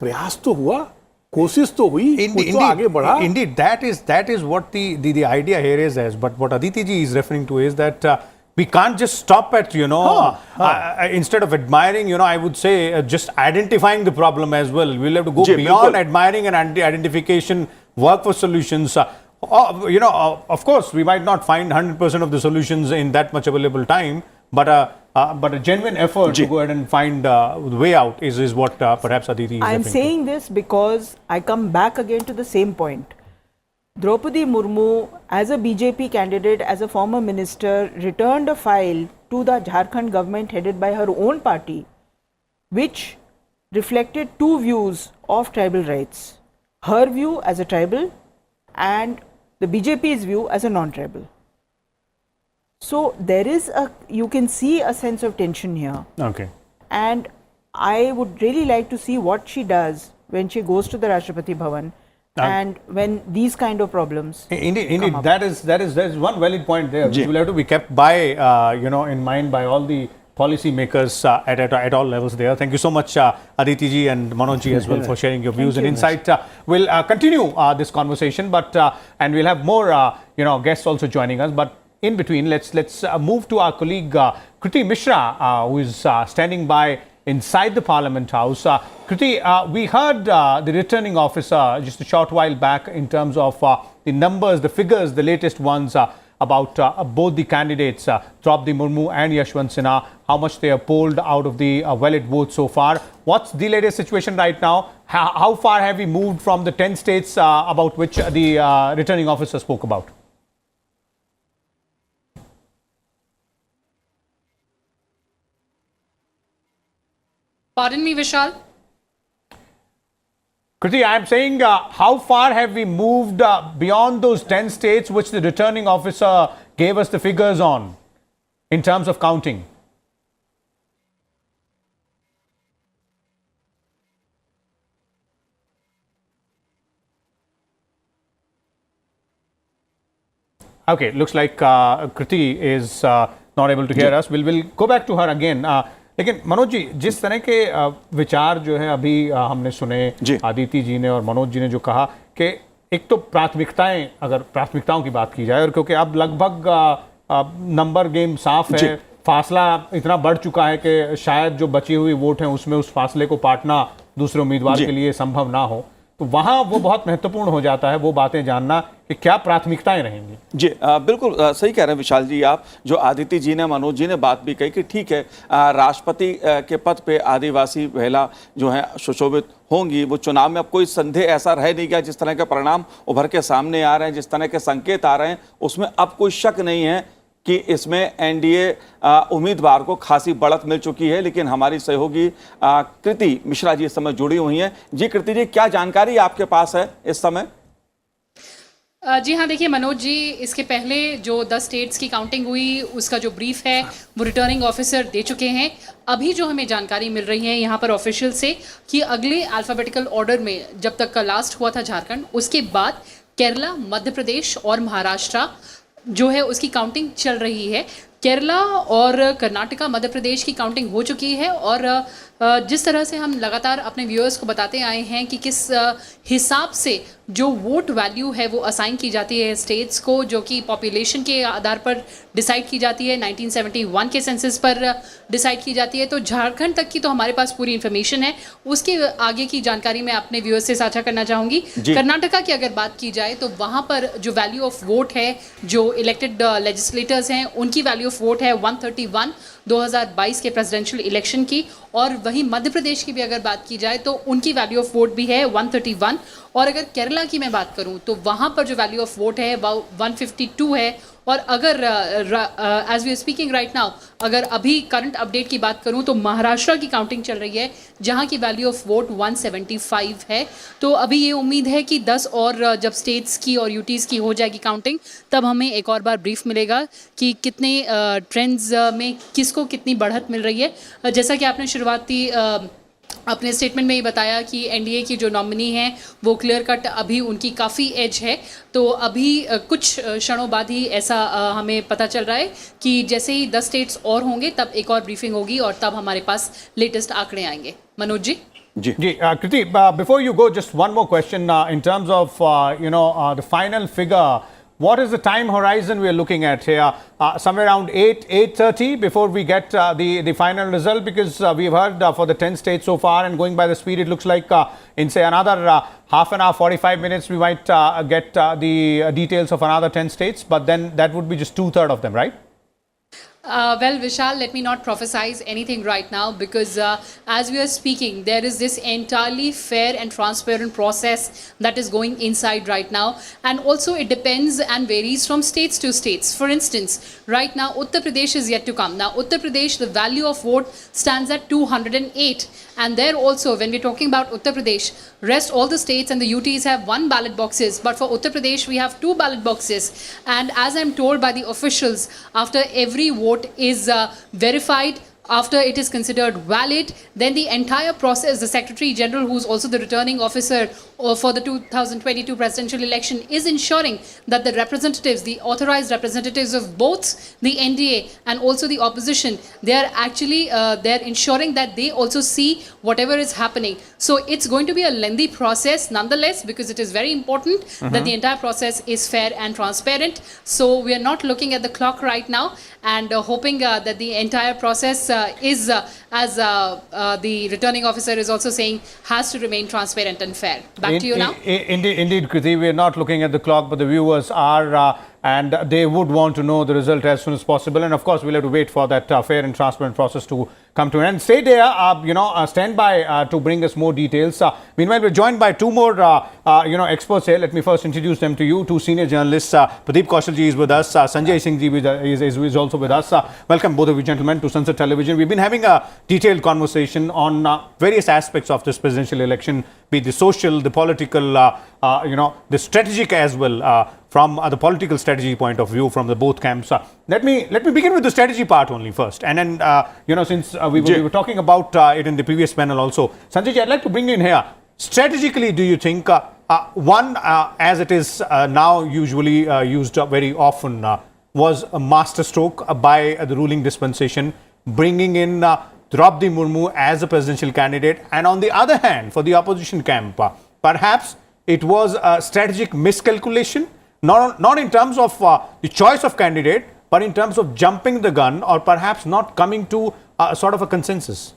प्रयास तो हुआ, कोशिश तो हुई, कुछ तो आगे बढ़ा. Indeed, that is what the idea here is as. But what Aditi ji is referring to is that we can't just stop at instead of admiring, I would say just identifying the problem as well. We'll have to go beyond admiring and identification, work for solutions. Of course, we might not find 100% of the solutions in that much available time, but a genuine effort to go ahead and find the way out is what perhaps Aditi is I'm saying this because I come back again to the same point. Draupadi Murmu, as a BJP candidate, as a former minister, returned a file to the Jharkhand government headed by her own party, which reflected two views of tribal rights. Her view as a tribal and the BJP's view as a non-tribal. So there is you can see a sense of tension here. Okay. And I would really like to see what she does when she goes to the Rashtrapati Bhavan and when these kind of problems. Indeed, that is one valid point there, which will have to be kept by in mind by all the policy makers at all levels there. Thank you so much, Aditi ji and Manoj ji as well for sharing your views and insight. We'll continue this conversation, but and we'll have more guests also joining us. But in between, let's move to our colleague Kriti Mishra, who is standing by inside the Parliament House. Kriti, we heard the returning officer just a short while back in terms of the numbers, the figures, the latest ones about both the candidates, Draupadi Murmu and Yashwant Sinha, how much they have polled out of the valid votes so far. What's the latest situation right now? How far have we moved from the 10 states about which the returning officer spoke about? Pardon me, Vishal. Kriti, I am saying how far have we moved beyond those 10 states which the returning officer gave us the figures on in terms of counting? Okay, looks like Kriti is not able to hear us. We'll go back to her again. लेकिन मनोज जी, जिस तरह के विचार जो है अभी हमने सुने आदिति जी ने और मनोज जी ने जो कहा कि एक तो प्राथमिकताएं, अगर प्राथमिकताओं की बात की जाए, और क्योंकि अब लगभग नंबर गेम साफ है, फासला इतना बढ़ चुका है कि शायद जो बची हुई वोट हैं उसमें उस फासले को पाटना दूसरे उम्मीदवार के लिए संभव ना हो, तो वहाँ वो बहुत महत्वपूर्ण हो जाता है वो बातें जानना कि क्या प्राथमिकताएं रहेंगी। जी बिल्कुल सही कह रहे हैं विशाल जी आप। जो आदिति जी ने, मनोज जी ने बात भी कही कि ठीक है, राष्ट्रपति के पद पे आदिवासी महिला जो है सुशोभित होंगी, वो चुनाव में अब कोई संदेह ऐसा रह नहीं गया। जिस तरह के परिणाम उभर के सामने आ रहे हैं, जिस तरह के संकेत आ रहे हैं, उसमें अब कोई शक नहीं है कि इसमें एनडीए उम्मीदवार को खासी बढ़त मिल चुकी है। लेकिन हमारी सहयोगी कृति मिश्रा जी इस समय जुड़ी हुई हैं। जी कृति जी, क्या जानकारी आपके पास है इस समय? जी हाँ, देखिए मनोज जी, इसके पहले जो 10 स्टेट्स की काउंटिंग हुई उसका जो ब्रीफ है वो रिटर्निंग ऑफिसर दे चुके हैं। अभी जो हमें जानकारी मिल रही है यहाँ पर ऑफिशियल से कि अगले अल्फ़ाबेटिकल ऑर्डर में जब तक का लास्ट हुआ था झारखंड, उसके बाद केरला, मध्य प्रदेश और महाराष्ट्र जो है उसकी काउंटिंग चल रही है। केरला और कर्नाटका, मध्य प्रदेश की काउंटिंग हो चुकी है और जिस तरह से हम लगातार अपने व्यूअर्स को बताते आए हैं कि किस हिसाब से जो वोट वैल्यू है वो असाइन की जाती है स्टेट्स को, जो कि पॉपुलेशन के आधार पर डिसाइड की जाती है, 1971 के सेंसस पर डिसाइड की जाती है। तो झारखंड तक की तो हमारे पास पूरी इन्फॉर्मेशन है, उसके आगे की जानकारी मैं अपने व्यूअर्स से साझा करना चाहूँगी। कर्नाटका की अगर बात की जाए तो वहाँ पर जो वैल्यू ऑफ वोट है, जो इलेक्टेड लेजिस्लेटर्स हैं उनकी वैल्यू ऑफ वोट है 131 2022 के प्रेसिडेंशियल इलेक्शन की। और वहीं मध्य प्रदेश की भी अगर बात की जाए तो उनकी वैल्यू ऑफ वोट भी है 131। और अगर केरला की मैं बात करूं तो वहाँ पर जो वैल्यू ऑफ वोट है 152 है। और अगर as we are speaking right now, अगर अभी करंट अपडेट की बात करूं तो महाराष्ट्र की काउंटिंग चल रही है जहां की वैल्यू ऑफ वोट 175 है। तो अभी ये उम्मीद है कि 10 और जब स्टेट्स की और यूटीज़ की हो जाएगी काउंटिंग, तब हमें एक और बार ब्रीफ मिलेगा कि कितने ट्रेंड्स में किसको कितनी बढ़त मिल रही है। जैसा कि आपने शुरुआती अपने स्टेटमेंट में ही बताया कि एनडीए की जो नॉमिनी हैं वो क्लियर कट अभी उनकी काफ़ी एज है। तो अभी कुछ क्षणों बाद ही ऐसा हमें पता चल रहा है कि जैसे ही 10 स्टेट्स और होंगे तब एक और ब्रीफिंग होगी और तब हमारे पास लेटेस्ट आंकड़े आएंगे। मनोज जी। जी Kriti, before you go, just one more question in terms of the final figure. What is the time horizon we are looking at here? Somewhere around 8:30 before we get the final result, because we've heard for the 10 states so far, and going by the speed, it looks like in say another half an hour, 45 minutes, we might get the details of another 10 states. But then that would be just 2/3 of them, right? Well, Vishal, let me not prophesize anything right now, because as we are speaking, there is this entirely fair and transparent process that is going inside right now. And also it depends and varies from states to states. For instance, right now, Uttar Pradesh is yet to come. Now, Uttar Pradesh, the value of vote stands at 208. And there also, when we're talking about Uttar Pradesh, rest all the states and the UTs have 1 ballot boxes. But for Uttar Pradesh, we have 2 ballot boxes. And as I'm told by the officials, after every vote is verified, after it is considered valid, then the entire process, the Secretary General, who's also the returning officer for the 2022 presidential election, is ensuring that the representatives, the authorized representatives of both the NDA and also the opposition, they are actually they're ensuring that they also see whatever is happening. So it's going to be a lengthy process nonetheless, because it is very important that the entire process is fair and transparent. So we are not looking at the clock right now, and hoping that the entire process is, as the returning officer is also saying, has to remain transparent and fair. Back to you now. Indeed, Kriti, we are not looking at the clock, but the viewers are, and they would want to know the result as soon as possible. And of course, we'll have to wait for that fair and transparent process to come to an end. Stay there, stand by to bring us more details. Meanwhile, we're joined by 2 more, experts here. Let me first introduce them to you. 2 senior journalists. Pradeep Kaushalji is with us. Sanjay Singh is also with us. Welcome, both of you gentlemen, to Sunset Television. We've been having a detailed conversation on various aspects of this presidential election, be it the social, the political, the strategic as well, from the political strategy point of view from the both camps. Let me begin with the strategy part only first, and then since we were talking about it in the previous panel also, Sanjay ji, I'd like to bring you in here. Strategically, do you think one, as it is now usually used very often, was a masterstroke by the ruling dispensation, bringing in Draupadi Murmu as a presidential candidate, and on the other hand, for the opposition camp, perhaps it was a strategic miscalculation, not in terms of the choice of candidate, but in terms of jumping the gun, or perhaps not coming to sort of a consensus?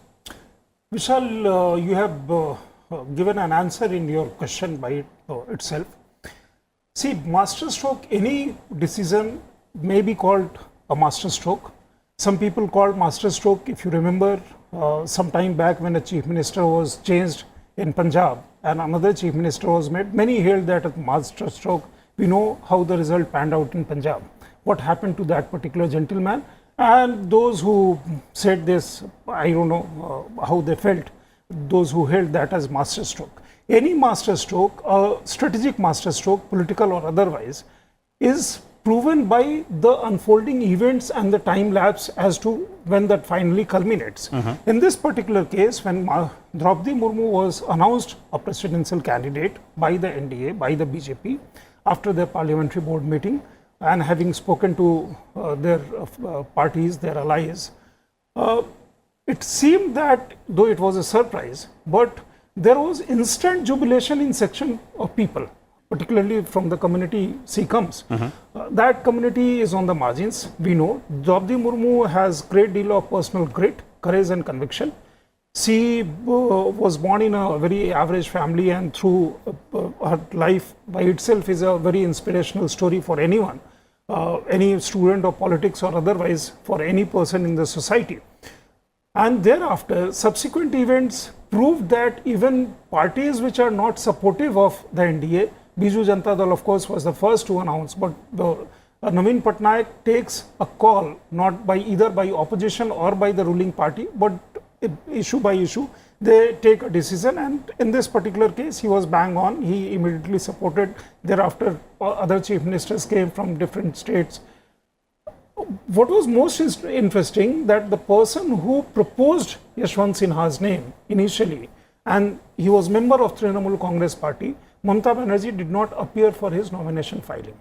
Vishal, you have given an answer in your question by itself. See, masterstroke, any decision may be called a masterstroke. Some people call masterstroke, if you remember, some time back when a chief minister was changed in Punjab and another chief minister was made, many hailed that as masterstroke. We know how the result panned out in Punjab, what happened to that particular gentleman, and those who said this, I don't know how they felt, those who held that as masterstroke. Any masterstroke, strategic masterstroke, political or otherwise, is proven by the unfolding events and the time lapse as to when that finally culminates. In this particular case, when Draupadi Murmu was announced a presidential candidate by the NDA, by the BJP, after their parliamentary board meeting, and having spoken to their parties, their allies, it seemed that, though it was a surprise, but there was instant jubilation in section of people, particularly from the community Sikhs. That community is on the margins. We know Draupadi Murmu has great deal of personal grit, courage and conviction. She was born in a very average family, and through her life by itself is a very inspirational story for anyone, any student of politics or otherwise, for any person in the society. And thereafter, subsequent events proved that even parties which are not supportive of the NDA, Biju Janata Dal of course was the first to announce, but Naveen Patnaik takes a call not by either by opposition or by the ruling party, but issue by issue they take a decision, and in this particular case he was bang on. He immediately supported. Thereafter other chief ministers came from different states. What was most interesting, that the person who proposed Yashwant Sinha's name initially, and he was member of Trinamool Congress party, Mamata Banerjee, did not appear for his nomination filing.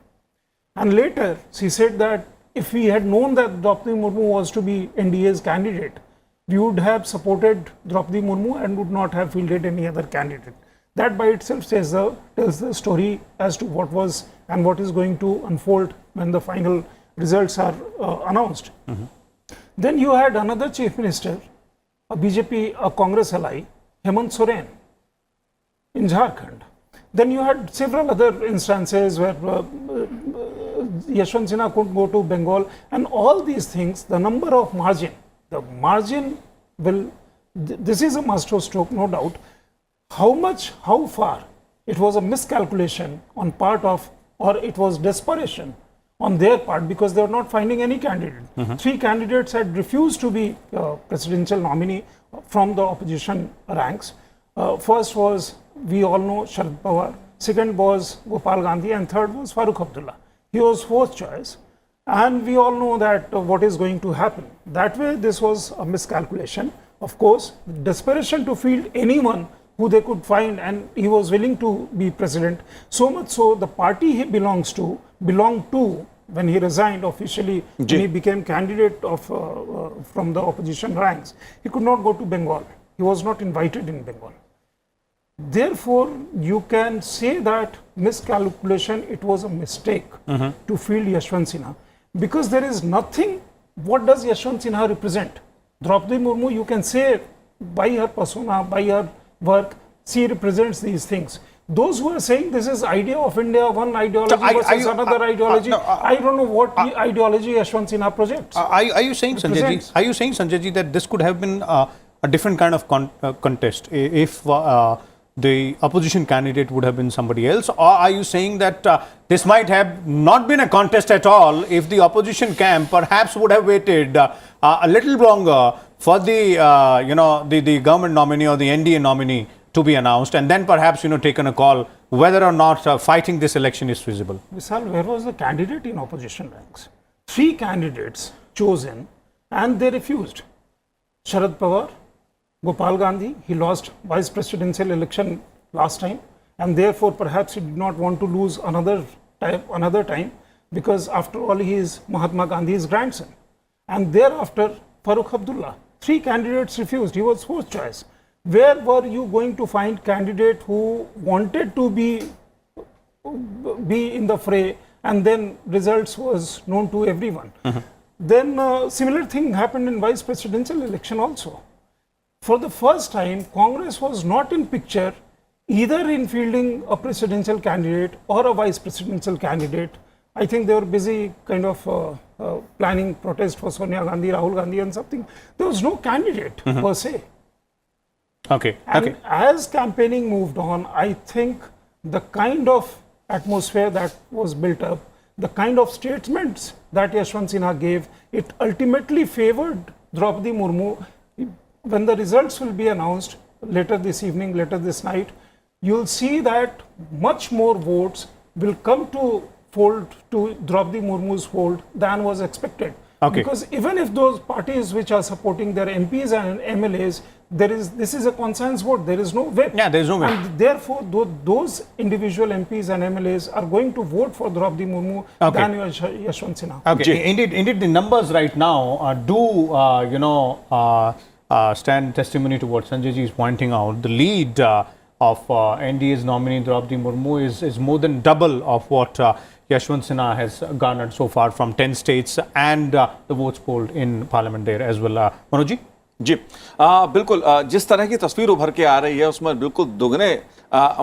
And later she said that if we had known that Draupadi Murmu was to be NDA's candidate, we would have supported Draupadi Murmu and would not have fielded any other candidate. That by itself tells the story as to what was and what is going to unfold when the final results are announced. Then you had another chief minister, a BJP, a Congress ally, Hemant Soren in Jharkhand. Then you had several other instances where Yashwant Sinha couldn't go to Bengal, and all these things, the margin will, this is a masterstroke, no doubt. How far it was a miscalculation on part of, or it was desperation on their part, because they were not finding any candidate. 3 candidates had refused to be presidential nominee from the opposition ranks. First was, we all know, Sharad Pawar. Second was Gopal Gandhi, and third was Farooq Abdullah. He was 4th choice, and we all know that what is going to happen. That way, this was a miscalculation. Of course, desperation to field anyone who they could find, and he was willing to be president. So much so, the party he belonged to when he resigned officially, when he became candidate of from the opposition ranks, he could not go to Bengal. He was not invited in Bengal. Therefore, you can say that miscalculation, it was a mistake to field Yashwant Sinha, because there is nothing. What does Yashwant Sinha represent? Draupadi Murmu, you can say by her persona, by her work, she represents these things. Those who are saying this is idea of India, one ideology versus another ideology, I don't know what ideology Yashwant Sinha projects. Are you saying, Sanjay ji, that this could have been a different kind of contest if the opposition candidate would have been somebody else? Or are you saying that this might have not been a contest at all if the opposition camp perhaps would have waited a little longer for the the government nominee or the NDA nominee to be announced, and then perhaps taken a call whether or not fighting this election is feasible? Vishal, where was the candidate in opposition ranks? 3 candidates chosen, and they refused. Sharad Pawar, Gopal Gandhi, he lost vice presidential election last time, and therefore perhaps he did not want to lose another time, because after all he is Mahatma Gandhi's grandson. And thereafter Farooq Abdullah. 3 candidates refused. He was 4th choice. Where were you going to find candidate who wanted to be in the fray, and then results was known to everyone? Then similar thing happened in vice presidential election also. For the first time, Congress was not in picture either in fielding a presidential candidate or a vice presidential candidate. I think they were busy kind of planning protest for Sonia Gandhi, Rahul Gandhi and something. There was no candidate per se. Okay. And as campaigning moved on, I think the kind of atmosphere that was built up, the kind of statements that Yashwant Sinha gave, it ultimately favored Draupadi Murmu. When the results will be announced later this evening, later this night, you'll see that much more votes will come to Draupadi Murmu's fold than was expected. Because even if those parties which are supporting their MPs and MLAs, this is a consensus vote. There is no whip. Yeah, there is no whip. And therefore, those individual MPs and MLAs are going to vote for Draupadi Murmu than Yashwant Sinha. Okay, indeed, the numbers right now stand testimony to what Sanjay ji is pointing out. The lead of NDA's nominee Draupadi Murmu is more than double of what Yashwant Sinha has garnered so far from 10 states and the votes polled in parliament there as well. Manoj ji? जी बिल्कुल, जिस तरह की तस्वीर उभर के आ रही है उसमें बिल्कुल दुगने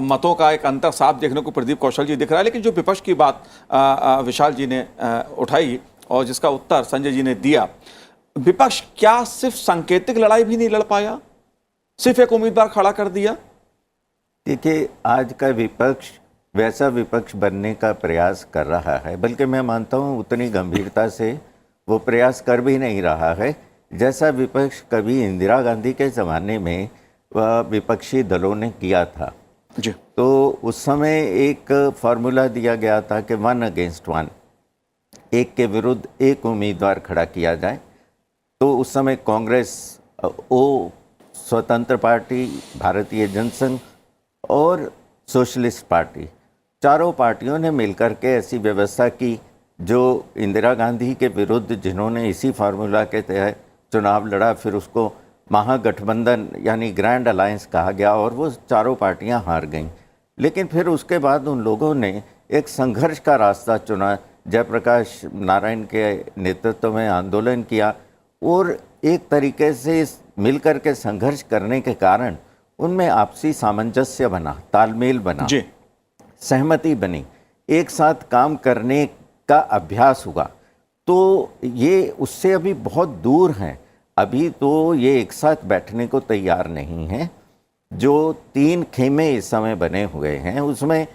मतों का एक अंतर साफ देखने को प्रदीप कौशल जी दिख रहा है। लेकिन जो विपक्ष की बात विशाल जी ने उठाई और जिसका उत्तर संजय जी ने दिया, विपक्ष क्या सिर्फ सांकेतिक लड़ाई भी नहीं लड़ पाया, सिर्फ एक उम्मीदवार खड़ा कर दिया? देखिए, आज का विपक्ष वैसा विपक्ष बनने का प्रयास कर रहा है, बल्कि मैं मानता हूँ उतनी गंभीरता से वो प्रयास कर भी नहीं रहा है जैसा विपक्ष कभी इंदिरा गांधी के ज़माने में विपक्षी दलों ने किया था जी। तो उस समय एक फार्मूला दिया गया था कि 1 अगेंस्ट 1, एक के विरुद्ध एक उम्मीदवार खड़ा किया जाए। तो उस समय कांग्रेस, स्वतंत्र पार्टी, भारतीय जनसंघ और सोशलिस्ट पार्टी, चारों पार्टियों ने मिलकर के ऐसी व्यवस्था की जो इंदिरा गांधी के विरुद्ध, जिन्होंने इसी फार्मूला के तहत चुनाव लड़ा, फिर उसको महागठबंधन यानी ग्रैंड अलायंस कहा गया और वो चारों पार्टियां हार गईं। लेकिन फिर उसके बाद उन लोगों ने एक संघर्ष का रास्ता चुना, जयप्रकाश नारायण के नेतृत्व में आंदोलन किया और एक तरीके से मिलकर के संघर्ष करने के कारण उनमें आपसी सामंजस्य बना, तालमेल बना, सहमति बनी, एक साथ काम करने का अभ्यास हुआ। तो ये उससे अभी बहुत दूर हैं। अभी तो ये एक साथ बैठने को तैयार नहीं हैं। जो 3 खेमे इस समय बने हुए हैं उसमें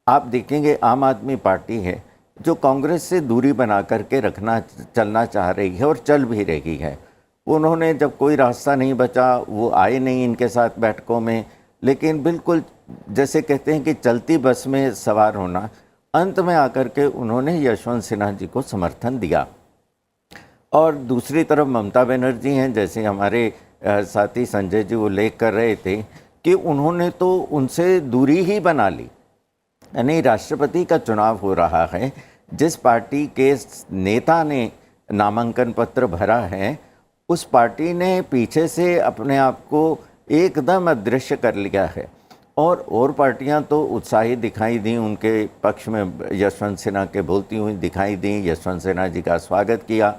आप देखेंगे आम आदमी पार्टी है जो कांग्रेस से दूरी बना करके चलना चाह रही है और चल भी रही है। उन्होंने जब कोई रास्ता नहीं बचा वो आए नहीं इनके साथ बैठकों में, लेकिन बिल्कुल जैसे कहते हैं कि चलती बस में सवार होना, अंत में आकर के उन्होंने यशवंत सिन्हा जी को समर्थन दिया। और दूसरी तरफ ममता बनर्जी हैं, जैसे हमारे साथी संजय जी उल्लेख कर रहे थे कि उन्होंने तो उनसे दूरी ही बना ली। यानी राष्ट्रपति का चुनाव हो रहा है, जिस पार्टी के नेता ने नामांकन पत्र भरा है उस पार्टी ने पीछे से अपने आप को एकदम अदृश्य कर लिया है। और पार्टियां तो उत्साहित दिखाई दी, उनके पक्ष में यशवंत सिन्हा के बोलती हुई दिखाई दी, यशवंत सिन्हा जी का स्वागत किया,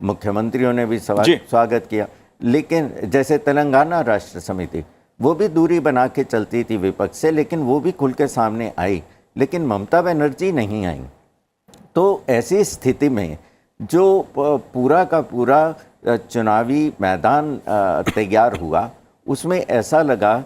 मुख्यमंत्रियों ने भी स्वागत किया। लेकिन जैसे तेलंगाना राष्ट्र समिति वो भी दूरी बना के चलती थी विपक्ष से, लेकिन वो भी खुल के सामने आई, लेकिन ममता बनर्जी नहीं आई। तो ऐसी स्थिति में जो पूरा का पूरा चुनावी मैदान तैयार हुआ उसमें ऐसा लगा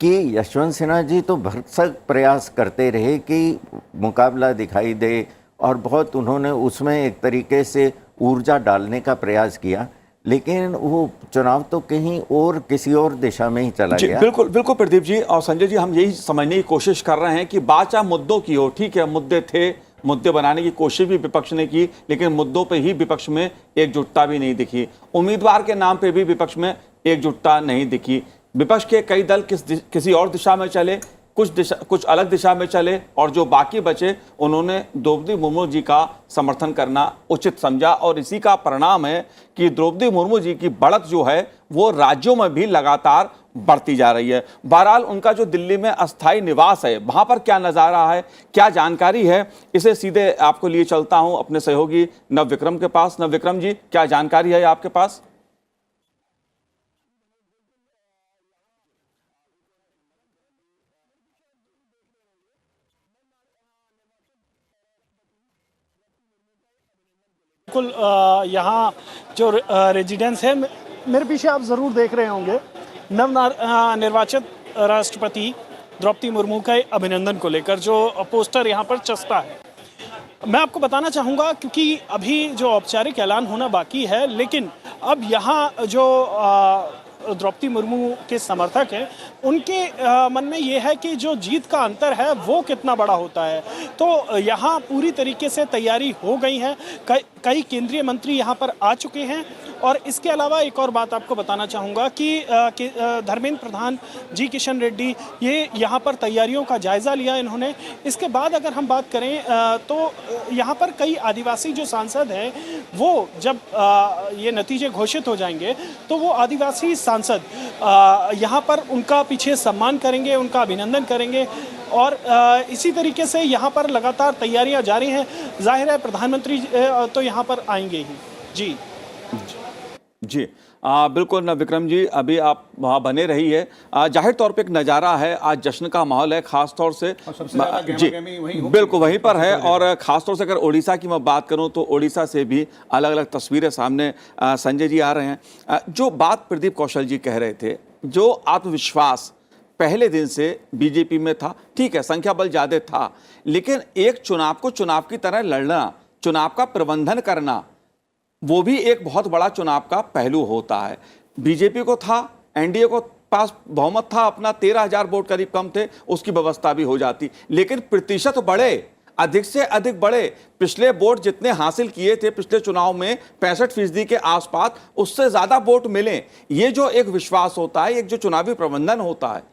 कि यशवंत सिन्हा जी तो भरसक प्रयास करते रहे कि मुकाबला दिखाई दे और बहुत उन्होंने उसमें एक तरीके से ऊर्जा डालने का प्रयास किया, लेकिन वो चुनाव तो कहीं और किसी और दिशा में ही चला गया। बिल्कुल बिल्कुल प्रदीप जी और संजय जी, हम यही समझने की कोशिश कर रहे हैं कि बात चाहे मुद्दों की हो, ठीक है मुद्दे थे, मुद्दे बनाने की कोशिश भी विपक्ष ने की, लेकिन मुद्दों पे ही विपक्ष में एकजुटता भी नहीं दिखी। उम्मीदवार के नाम पे भी विपक्ष में एकजुटता नहीं दिखी। विपक्ष के कई दल किसी और दिशा में चले, कुछ अलग दिशा में चले, और जो बाकी बचे उन्होंने द्रौपदी मुर्मू जी का समर्थन करना उचित समझा। और इसी का परिणाम है कि द्रौपदी मुर्मू जी की बढ़त जो है वो राज्यों में भी लगातार बढ़ती जा रही है। बहरहाल उनका जो दिल्ली में अस्थायी निवास है वहां पर क्या नजारा है, क्या जानकारी है, इसे सीधे आपको लिए चलता हूं अपने सहयोगी नवविक्रम के पास। नवविक्रम जी, क्या जानकारी है आपके पास? बिल्कुल, यहाँ जो रेजिडेंस है, मेरे पीछे आप ज़रूर देख रहे होंगे, निर्वाचित राष्ट्रपति द्रौपदी मुर्मू के अभिनंदन को लेकर जो पोस्टर यहाँ पर चस्पा है। मैं आपको बताना चाहूँगा क्योंकि अभी जो औपचारिक ऐलान होना बाकी है, लेकिन अब यहाँ जो द्रौपदी मुर्मू के समर्थक हैं उनके मन में ये है कि जो जीत का अंतर है वो कितना बड़ा होता है। तो यहाँ पूरी तरीके से तैयारी हो गई है, कई केंद्रीय मंत्री यहाँ पर आ चुके हैं। और इसके अलावा एक और बात आपको बताना चाहूँगा कि धर्मेंद्र प्रधान जी किशन रेड्डी ये यहाँ पर तैयारियों का जायज़ा लिया इन्होंने। इसके बाद अगर हम बात करें तो यहाँ पर कई आदिवासी जो सांसद हैं वो जब ये नतीजे घोषित हो जाएंगे तो वो आदिवासी सांसद यहाँ पर उनका पीछे सम्मान करेंगे, उनका अभिनंदन करेंगे। और इसी तरीके से यहाँ पर लगातार तैयारियाँ जारी हैं। जाहिर है प्रधानमंत्री तो यहाँ पर आएंगे ही। जी जी बिल्कुल नवविक्रम जी, अभी आप वहाँ बने रही है। जाहिर तौर पे एक नज़ारा है, आज जश्न का माहौल है, खास तौर से जी बिल्कुल वहीं पर है। और ख़ास तौर से अगर ओडिशा की मैं बात करूं तो ओडिशा से भी अलग अलग तस्वीरें सामने संजय जी आ रहे हैं। जो बात प्रदीप कौशल जी कह रहे थे, जो आत्मविश्वास पहले दिन से बीजेपी में था, ठीक है संख्या बल ज़्यादा था, लेकिन एक चुनाव को चुनाव की तरह लड़ना, चुनाव का प्रबंधन करना, वो भी एक बहुत बड़ा चुनाव का पहलू होता है। बीजेपी को था, एनडीए को पास बहुमत था अपना, 13,000 वोट करीब कम थे, उसकी व्यवस्था भी हो जाती, लेकिन प्रतिशत बढ़े, अधिक से अधिक बढ़े। पिछले वोट जितने हासिल किए थे पिछले चुनाव में 65% के आसपास, उससे ज्यादा वोट मिले। ये जो एक विश्वास होता है, एक जो चुनावी प्रबंधन होता है,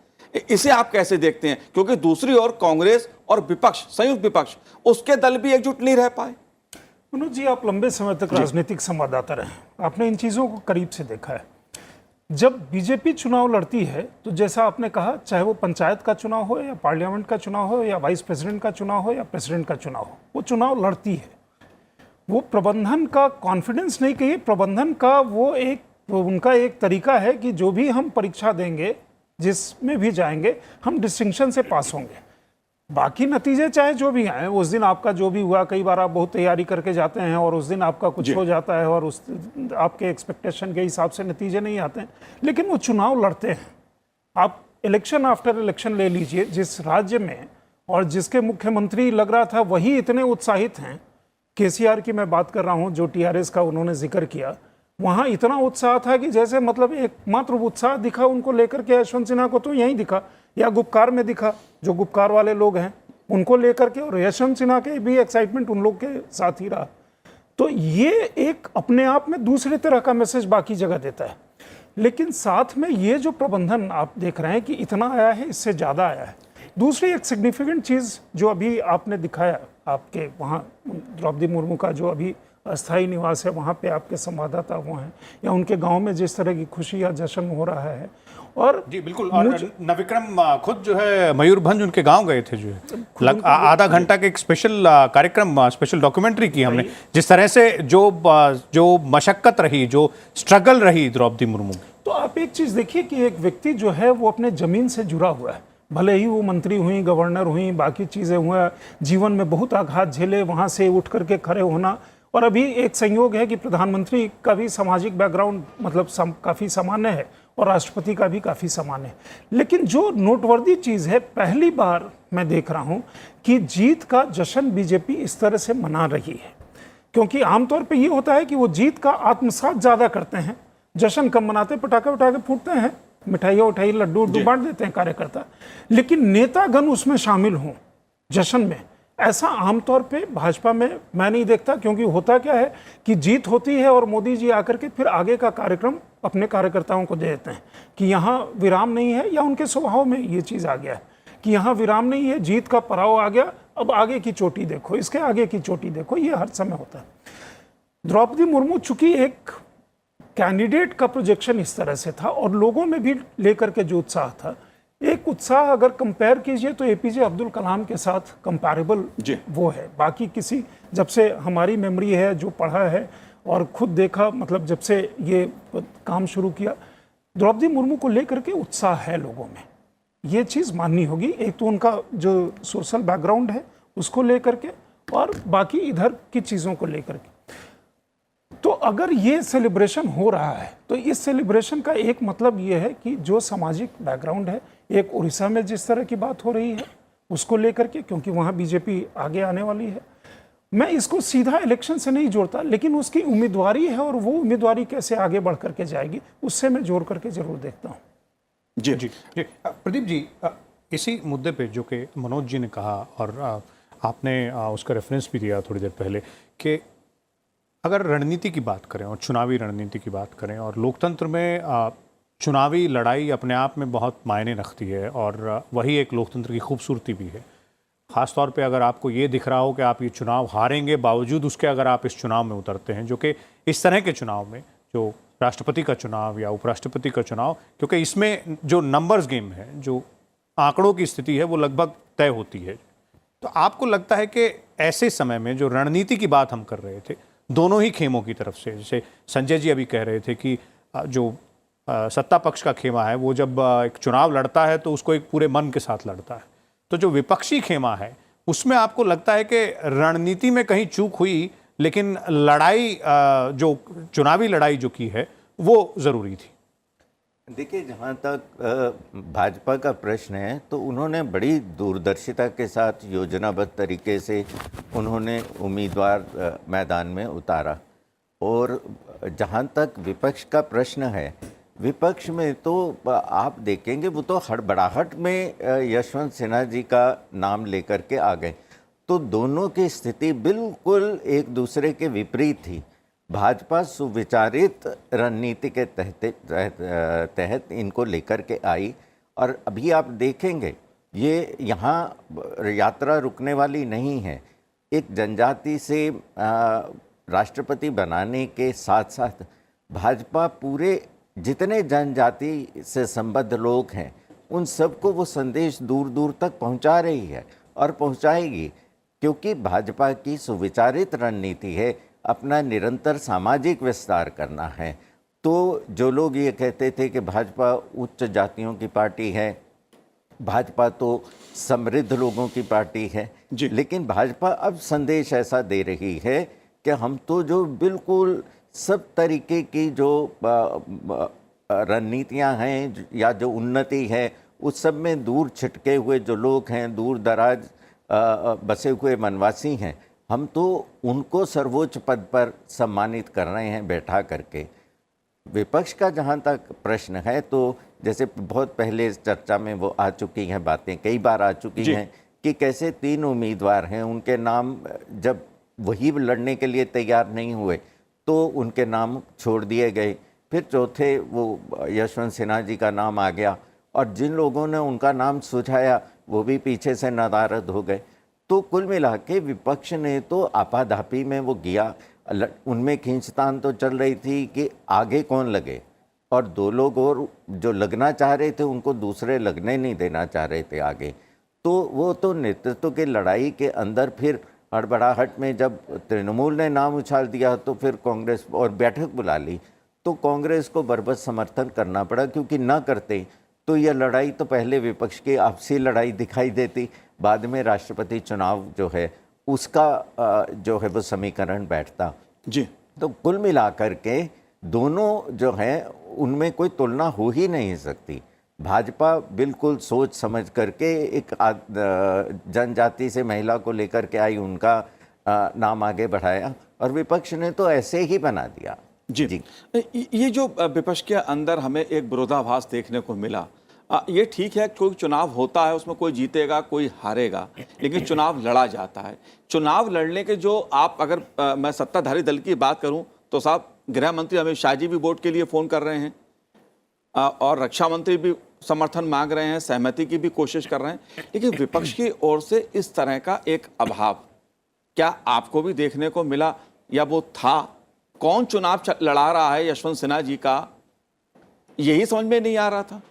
इसे आप कैसे देखते हैं? क्योंकि दूसरी ओर कांग्रेस और विपक्ष, संयुक्त विपक्ष, उसके दल भी एकजुट नहीं रह पाए। मनोज जी, आप लंबे समय तक राजनीतिक संवाददाता रहे, आपने इन चीज़ों को करीब से देखा है। जब बीजेपी चुनाव लड़ती है तो जैसा आपने कहा, चाहे वो पंचायत का चुनाव हो या पार्लियामेंट का चुनाव हो या वाइस प्रेसिडेंट का चुनाव हो या प्रेसिडेंट का चुनाव हो, वो चुनाव लड़ती है। वो प्रबंधन का कॉन्फिडेंस नहीं कहिए, प्रबंधन का वो उनका एक तरीका है कि जो भी हम परीक्षा देंगे, जिसमें भी जाएंगे, हम डिस्टिंक्शन से पास होंगे। बाकी नतीजे चाहे जो भी आए, उस दिन आपका जो भी हुआ, कई बार आप बहुत तैयारी करके जाते हैं और उस दिन आपका कुछ हो जाता है और उस आपके एक्सपेक्टेशन के हिसाब से नतीजे नहीं आते हैं, लेकिन वो चुनाव लड़ते हैं। आप इलेक्शन आफ्टर इलेक्शन ले लीजिए, जिस राज्य में और जिसके मुख्यमंत्री लग रहा था वही इतने उत्साहित हैं, केसीआर की मैं बात कर रहा हूँ, जो टीआरएस का उन्होंने जिक्र किया, वहाँ इतना उत्साह था कि जैसे मतलब एकमात्र उत्साह दिखा उनको लेकर के यशवंत सिन्हा को तो यहीं दिखा या गुपकार में दिखा, जो गुपकार वाले लोग हैं उनको लेकर के, और यशवंत सिन्हा के भी एक्साइटमेंट उन लोग के साथ ही रहा। तो ये एक अपने आप में दूसरे तरह का मैसेज बाकी जगह देता है। लेकिन साथ में ये जो प्रबंधन आप देख रहे हैं कि इतना आया है, इससे ज़्यादा आया है। दूसरी एक सिग्निफिकेंट चीज़ जो अभी आपने दिखाया, आपके वहाँ द्रौपदी मुर्मू का जो अभी अस्थायी निवास है, वहाँ पे आपके संवाददाता वो हैं, या उनके गांव में जिस तरह की खुशी या जश्न हो रहा है। और जी बिल्कुल, और नविक्रम खुद जो है मयूरभंज उनके गांव गए थे, जो है आधा घंटा के एक स्पेशल कार्यक्रम, स्पेशल डॉक्यूमेंट्री की हमने, जिस तरह से जो मशक्कत रही, जो स्ट्रगल रही द्रौपदी मुर्मू। तो आप एक चीज़ देखिए कि एक व्यक्ति जो है वो अपने ज़मीन से जुड़ा हुआ है, भले ही वो मंत्री हुई, गवर्नर हुई, बाकी चीज़ें हुआ, जीवन में बहुत आघात झेले, वहाँ से उठ करके खड़े होना, और अभी एक संयोग है कि प्रधानमंत्री का भी सामाजिक बैकग्राउंड मतलब काफ़ी सामान्य है और राष्ट्रपति का भी काफ़ी सामान्य है। लेकिन जो नोटवर्दी चीज़ है, पहली बार मैं देख रहा हूँ कि जीत का जश्न बीजेपी इस तरह से मना रही है। क्योंकि आमतौर पे ये होता है कि वो जीत का आत्मसात ज़्यादा करते हैं, जश्न कम मनाते, पटाखे वटाखे फूटते हैं, मिठाइयाँ उठाई, लड्डू उड्डू बांट देते हैं कार्यकर्ता, लेकिन नेतागण उसमें शामिल हों जश्न में, ऐसा आमतौर पे भाजपा में मैं नहीं देखता। क्योंकि होता क्या है कि जीत होती है और मोदी जी आकर के फिर आगे का कार्यक्रम अपने कार्यकर्ताओं को दे देते हैं कि यहाँ विराम नहीं है, या उनके स्वभाव में ये चीज़ आ गया है कि यहाँ विराम नहीं है, जीत का पड़ाव आ गया, अब आगे की चोटी देखो, इसके आगे की चोटी देखो, ये हर समय होता है। द्रौपदी मुर्मू चूंकि एक कैंडिडेट का प्रोजेक्शन इस तरह से था और लोगों में भी लेकर के जो उत्साह था, एक उत्साह अगर कंपेयर कीजिए तो एपीजे अब्दुल कलाम के साथ कंपैरेबल वो है। बाकी किसी, जब से हमारी मेमोरी है, जो पढ़ा है और खुद देखा, मतलब जब से ये काम शुरू किया, द्रौपदी मुर्मू को लेकर के उत्साह है लोगों में, ये चीज़ माननी होगी। एक तो उनका जो सोशल बैकग्राउंड है उसको लेकर के, और बाकी इधर की चीज़ों को लेकर के। तो अगर ये सेलिब्रेशन हो रहा है तो इस सेलिब्रेशन का एक मतलब ये है कि जो सामाजिक बैकग्राउंड है, एक उड़ीसा में जिस तरह की बात हो रही है उसको लेकर के, क्योंकि वहाँ बीजेपी आगे आने वाली है, मैं इसको सीधा इलेक्शन से नहीं जोड़ता, लेकिन उसकी उम्मीदवारी है और वो उम्मीदवारी कैसे आगे बढ़ करके जाएगी उससे मैं जोड़ करके जरूर देखता हूँ। जी जी जी प्रदीप जी, इसी मुद्दे पे जो कि मनोज जी ने कहा और आपने उसका रेफरेंस भी दिया थोड़ी देर पहले, कि अगर रणनीति की बात करें और चुनावी रणनीति की बात करें, और लोकतंत्र में चुनावी लड़ाई अपने आप में बहुत मायने रखती है और वही एक लोकतंत्र की खूबसूरती भी है। ख़ास तौर पे अगर आपको ये दिख रहा हो कि आप ये चुनाव हारेंगे, बावजूद उसके अगर आप इस चुनाव में उतरते हैं, जो कि इस तरह के चुनाव में, जो राष्ट्रपति का चुनाव या उपराष्ट्रपति का चुनाव, क्योंकि इसमें जो नंबर्स गेम है, जो आंकड़ों की स्थिति है, वो लगभग तय होती है। तो आपको लगता है कि ऐसे समय में जो रणनीति की बात हम कर रहे थे दोनों ही खेमों की तरफ से, जैसे संजय जी अभी कह रहे थे कि जो सत्ता पक्ष का खेमा है वो जब एक चुनाव लड़ता है तो उसको एक पूरे मन के साथ लड़ता है, तो जो विपक्षी खेमा है उसमें आपको लगता है कि रणनीति में कहीं चूक हुई, लेकिन लड़ाई, जो चुनावी लड़ाई जो की है वो ज़रूरी थी? देखिए, जहाँ तक भाजपा का प्रश्न है तो उन्होंने बड़ी दूरदर्शिता के साथ योजनाबद्ध तरीके से उन्होंने उम्मीदवार मैदान में उतारा। और जहाँ तक विपक्ष का प्रश्न है, विपक्ष में तो आप देखेंगे वो तो हड़बड़ाहट में यशवंत सिन्हा जी का नाम लेकर के आ गए, तो दोनों की स्थिति बिल्कुल एक दूसरे के विपरीत थी। भाजपा सुविचारित रणनीति के तहत इनको लेकर के आई, और अभी आप देखेंगे ये यहाँ यात्रा रुकने वाली नहीं है। एक जनजाति से राष्ट्रपति बनाने के साथ साथ भाजपा पूरे जितने जनजाति से संबद्ध लोग हैं उन सबको वो संदेश दूर दूर तक पहुंचा रही है और पहुंचाएगी, क्योंकि भाजपा की सुविचारित रणनीति है अपना निरंतर सामाजिक विस्तार करना है। तो जो लोग ये कहते थे कि भाजपा उच्च जातियों की पार्टी है, भाजपा तो समृद्ध लोगों की पार्टी है, लेकिन भाजपा अब संदेश ऐसा दे रही है कि हम तो जो बिल्कुल सब तरीके की जो रणनीतियां हैं या जो उन्नति है उस सब में दूर छिटके हुए जो लोग हैं, दूर दराज बसे हुए वनवासी हैं, हम तो उनको सर्वोच्च पद पर सम्मानित कर रहे हैं बैठा करके। विपक्ष का जहाँ तक प्रश्न है, तो जैसे बहुत पहले इस चर्चा में वो आ चुकी हैं बातें, कई बार आ चुकी हैं कि कैसे 3 उम्मीदवार हैं, उनके नाम जब वही लड़ने के लिए तैयार नहीं हुए तो उनके नाम छोड़ दिए गए, फिर चौथे वो यशवंत सिन्हा जी का नाम आ गया और जिन लोगों ने उनका नाम सुझाया वो भी पीछे से नदारद हो गए। तो कुल मिला के विपक्ष ने तो आपाधापी में वो गया, उनमें खींचतान तो चल रही थी कि आगे कौन लगे, और 2 लोग और जो लगना चाह रहे थे उनको दूसरे लगने नहीं देना चाह रहे थे आगे। तो वो तो नेतृत्व की लड़ाई के अंदर फिर हड़बड़ाहट में जब तृणमूल ने नाम उछाल दिया तो फिर कांग्रेस और बैठक बुला ली, तो कांग्रेस को बरबस समर्थन करना पड़ा, क्योंकि ना करते तो यह लड़ाई तो पहले विपक्ष की आपसी लड़ाई दिखाई देती, बाद में राष्ट्रपति चुनाव जो है उसका जो है वो समीकरण बैठता जी। तो कुल मिलाकर के दोनों जो हैं उनमें कोई तुलना हो ही नहीं सकती। भाजपा बिल्कुल सोच समझ करके एक जनजाति से महिला को लेकर के आई, उनका नाम आगे बढ़ाया, और विपक्ष ने तो ऐसे ही बना दिया। जी। ये जो विपक्ष के अंदर हमें एक विरोधाभास देखने को मिला, ये ठीक है, कोई चुनाव होता है उसमें कोई जीतेगा कोई हारेगा, लेकिन चुनाव लड़ा जाता है। चुनाव लड़ने के जो आप अगर मैं सत्ताधारी दल की बात करूं तो साहब गृह मंत्री अमित शाह जी भी वोट के लिए फ़ोन कर रहे हैं और रक्षा मंत्री भी समर्थन मांग रहे हैं, सहमति की भी कोशिश कर रहे हैं, लेकिन विपक्ष की ओर से इस तरह का एक अभाव क्या आपको भी देखने को मिला या वो था? कौन चुनाव लड़ा रहा है यशवंत सिन्हा जी का, यही समझ में नहीं आ रहा था।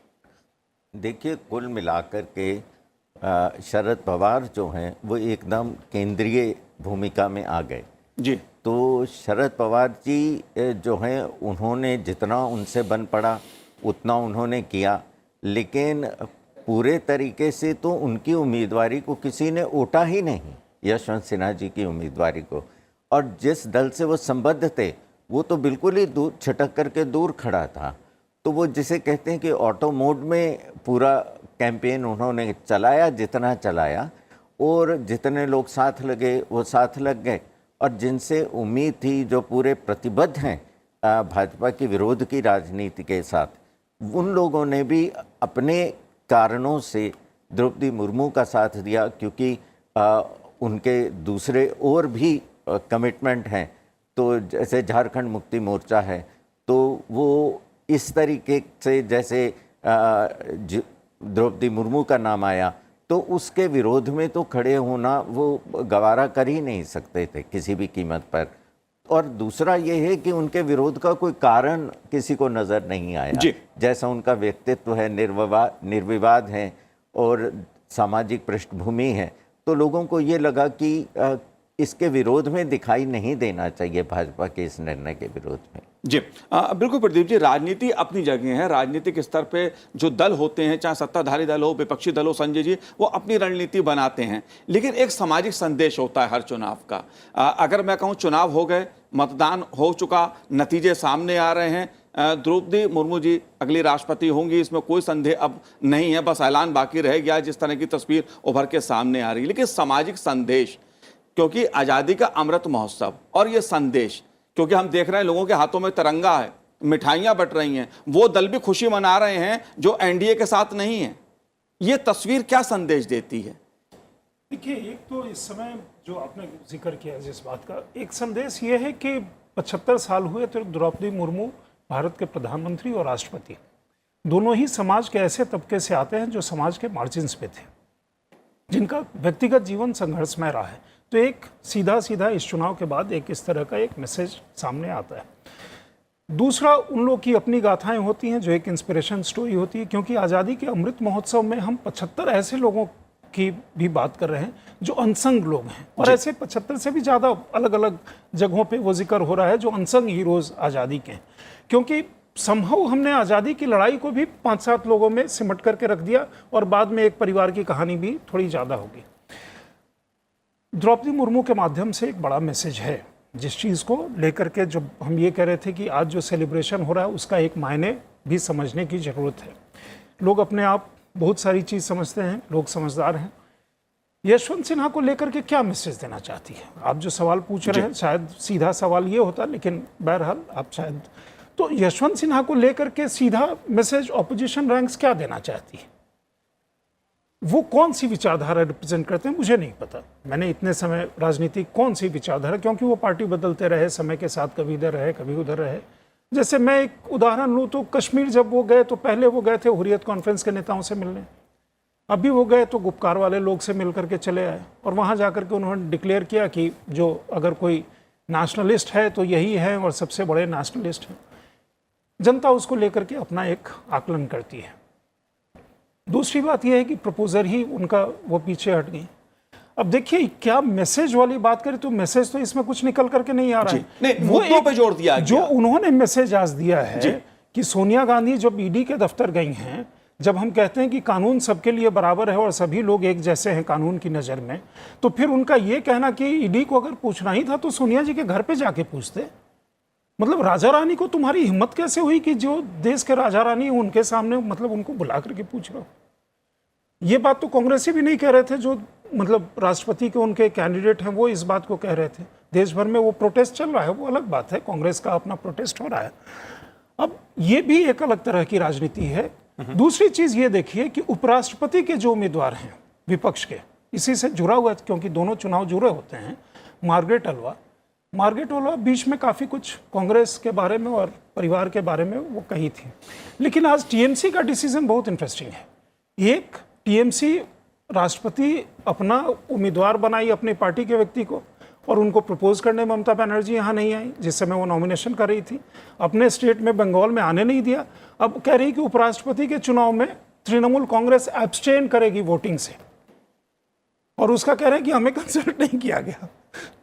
देखिए, कुल मिलाकर के शरद पवार जो हैं वो एकदम केंद्रीय भूमिका में आ गए जी। तो शरद पवार जी जो हैं उन्होंने जितना उनसे बन पड़ा उतना उन्होंने किया, लेकिन पूरे तरीके से तो उनकी उम्मीदवारी को किसी ने ओटा ही नहीं, यशवंत सिन्हा जी की उम्मीदवारी को। और जिस दल से वो संबद्ध थे वो तो बिल्कुल ही दूर छिटक करके दूर खड़ा था। तो वो जिसे कहते हैं कि ऑटो मोड में पूरा कैंपेन उन्होंने चलाया, जितना चलाया, और जितने लोग साथ लगे वो साथ लग गए, और जिनसे उम्मीद थी, जो पूरे प्रतिबद्ध हैं भाजपा की विरोध की राजनीति के साथ, उन लोगों ने भी अपने कारणों से द्रौपदी मुर्मू का साथ दिया, क्योंकि उनके दूसरे और भी कमिटमेंट हैं। तो जैसे झारखंड मुक्ति मोर्चा है, तो वो इस तरीके से जैसे द्रौपदी मुर्मू का नाम आया तो उसके विरोध में तो खड़े होना वो गवारा कर ही नहीं सकते थे किसी भी कीमत पर। और दूसरा ये है कि उनके विरोध का कोई कारण किसी को नज़र नहीं आया। जैसा उनका व्यक्तित्व है, निर्विवाद है और सामाजिक पृष्ठभूमि है, तो लोगों को ये लगा कि इसके विरोध में दिखाई नहीं देना चाहिए भाजपा के इस निर्णय के विरोध में। जी बिल्कुल प्रदीप जी, राजनीति अपनी जगह है। राजनीतिक स्तर पे जो दल होते हैं, चाहे सत्ताधारी दल हो, विपक्षी दल हो, संजय जी, वो अपनी रणनीति बनाते हैं, लेकिन एक सामाजिक संदेश होता है हर चुनाव का। अगर मैं कहूँ चुनाव हो गए, मतदान हो चुका, नतीजे सामने आ रहे हैं, द्रौपदी मुर्मू जी अगली राष्ट्रपति होंगी, इसमें कोई संदेह अब नहीं है, बस ऐलान बाकी रह गया, जिस तरह की तस्वीर उभर के सामने आ रही है। लेकिन सामाजिक संदेश, क्योंकि आज़ादी का अमृत महोत्सव और ये संदेश, क्योंकि हम देख रहे हैं लोगों के हाथों में तिरंगा है, मिठाइयां बट रही हैं, वो दल भी खुशी मना रहे हैं जो एनडीए के साथ नहीं है, ये तस्वीर क्या संदेश देती है? देखिए, एक तो इस समय जो आपने जिक्र किया जिस बात का, एक संदेश ये है कि 75 साल हुए तो द्रौपदी मुर्मू भारत के प्रधानमंत्री और राष्ट्रपति दोनों ही समाज के ऐसे तबके से आते हैं जो समाज के मार्जिन्स पे थे, जिनका व्यक्तिगत जीवन संघर्षमय रहा है। तो एक सीधा सीधा इस चुनाव के बाद एक इस तरह का एक मैसेज सामने आता है। दूसरा, उन लोग की अपनी गाथाएं होती हैं जो एक इंस्पिरेशन स्टोरी होती है, क्योंकि आज़ादी के अमृत महोत्सव में हम 75 ऐसे लोगों की भी बात कर रहे हैं जो अनसंग लोग हैं, और ऐसे 75 से भी ज़्यादा अलग अलग जगहों पे वो जिक्र हो रहा है जो अनसंग हीरोज़ आज़ादी के हैं। क्योंकि संभव हमने आज़ादी की लड़ाई को भी 5-7 लोगों में सिमट करके रख दिया, और बाद में एक परिवार की कहानी भी थोड़ी ज़्यादा होगी। द्रौपदी मुर्मू के माध्यम से एक बड़ा मैसेज है, जिस चीज़ को लेकर के जब हम ये कह रहे थे कि आज जो सेलिब्रेशन हो रहा है उसका एक मायने भी समझने की ज़रूरत है। लोग अपने आप बहुत सारी चीज़ समझते हैं, लोग समझदार हैं। यशवंत सिन्हा को लेकर के क्या मैसेज देना चाहती है? आप जो सवाल पूछ रहे हैं, शायद सीधा सवाल ये होता, लेकिन बहरहाल आप शायद, तो यशवंत सिन्हा को लेकर के सीधा मैसेज ऑपोजिशन रैंक्स क्या देना चाहती है? वो कौन सी विचारधारा रिप्रेजेंट करते हैं मुझे नहीं पता। मैंने इतने समय राजनीति कौन सी विचारधारा, क्योंकि वो पार्टी बदलते रहे समय के साथ, कभी इधर रहे कभी उधर रहे। जैसे मैं एक उदाहरण लूँ तो कश्मीर जब वो गए तो पहले वो गए थे हुर्रियत कॉन्फ्रेंस के नेताओं से मिलने, अभी वो गए तो गुपकार वाले लोग से मिल करके चले आए, और वहाँ जाकर के उन्होंने डिक्लेयर किया कि जो अगर कोई नेशनलिस्ट है तो यही है और सबसे बड़े नेशनलिस्ट हैं। जनता उसको लेकर के अपना एक आकलन करती है। दूसरी बात यह है कि प्रपोजर ही उनका वो पीछे हट गई। अब देखिए क्या मैसेज वाली बात करें तो मैसेज तो इसमें कुछ निकल करके नहीं आ रहा है। नहीं, मुद्दों पे जोर दिया जो गया। उन्होंने मैसेज आज दिया है कि सोनिया गांधी जब ईडी के दफ्तर गई हैं, जब हम कहते हैं कि कानून सबके लिए बराबर है और सभी लोग एक जैसे हैं कानून की नज़र में, तो फिर उनका ये कहना कि ईडी को अगर पूछना ही था तो सोनिया जी के घर पे जाके पूछते। मतलब राजा रानी को तुम्हारी हिम्मत कैसे हुई कि जो देश के राजा रानी उनके सामने मतलब उनको बुला करके पूछ रहे हो? ये बात तो कांग्रेसी भी नहीं कह रहे थे, जो मतलब राष्ट्रपति के उनके कैंडिडेट हैं वो इस बात को कह रहे थे। देश भर में वो प्रोटेस्ट चल रहा है, वो अलग बात है, कांग्रेस का अपना प्रोटेस्ट हो रहा है। अब ये भी एक अलग तरह की राजनीति है। दूसरी चीज ये देखिए कि उपराष्ट्रपति के जो उम्मीदवार हैं विपक्ष के, इसी से जुड़ा हुआ है क्योंकि दोनों चुनाव जुड़े होते हैं, मार्गरेट अल्वा बीच में काफ़ी कुछ कांग्रेस के बारे में और परिवार के बारे में वो कही थी। लेकिन आज टीएमसी का डिसीजन बहुत इंटरेस्टिंग है। एक, टीएमसी राष्ट्रपति अपना उम्मीदवार बनाई अपनी पार्टी के व्यक्ति को, और उनको प्रपोज करने ममता बनर्जी यहाँ नहीं आई जिस समय वो नॉमिनेशन कर रही थी, अपने स्टेट में बंगाल में आने नहीं दिया। अब कह रही कि उपराष्ट्रपति के चुनाव में तृणमूल कांग्रेस एब्सटेन करेगी वोटिंग से, और उसका कह रहे हैं कि हमें कंसल्ट नहीं किया गया।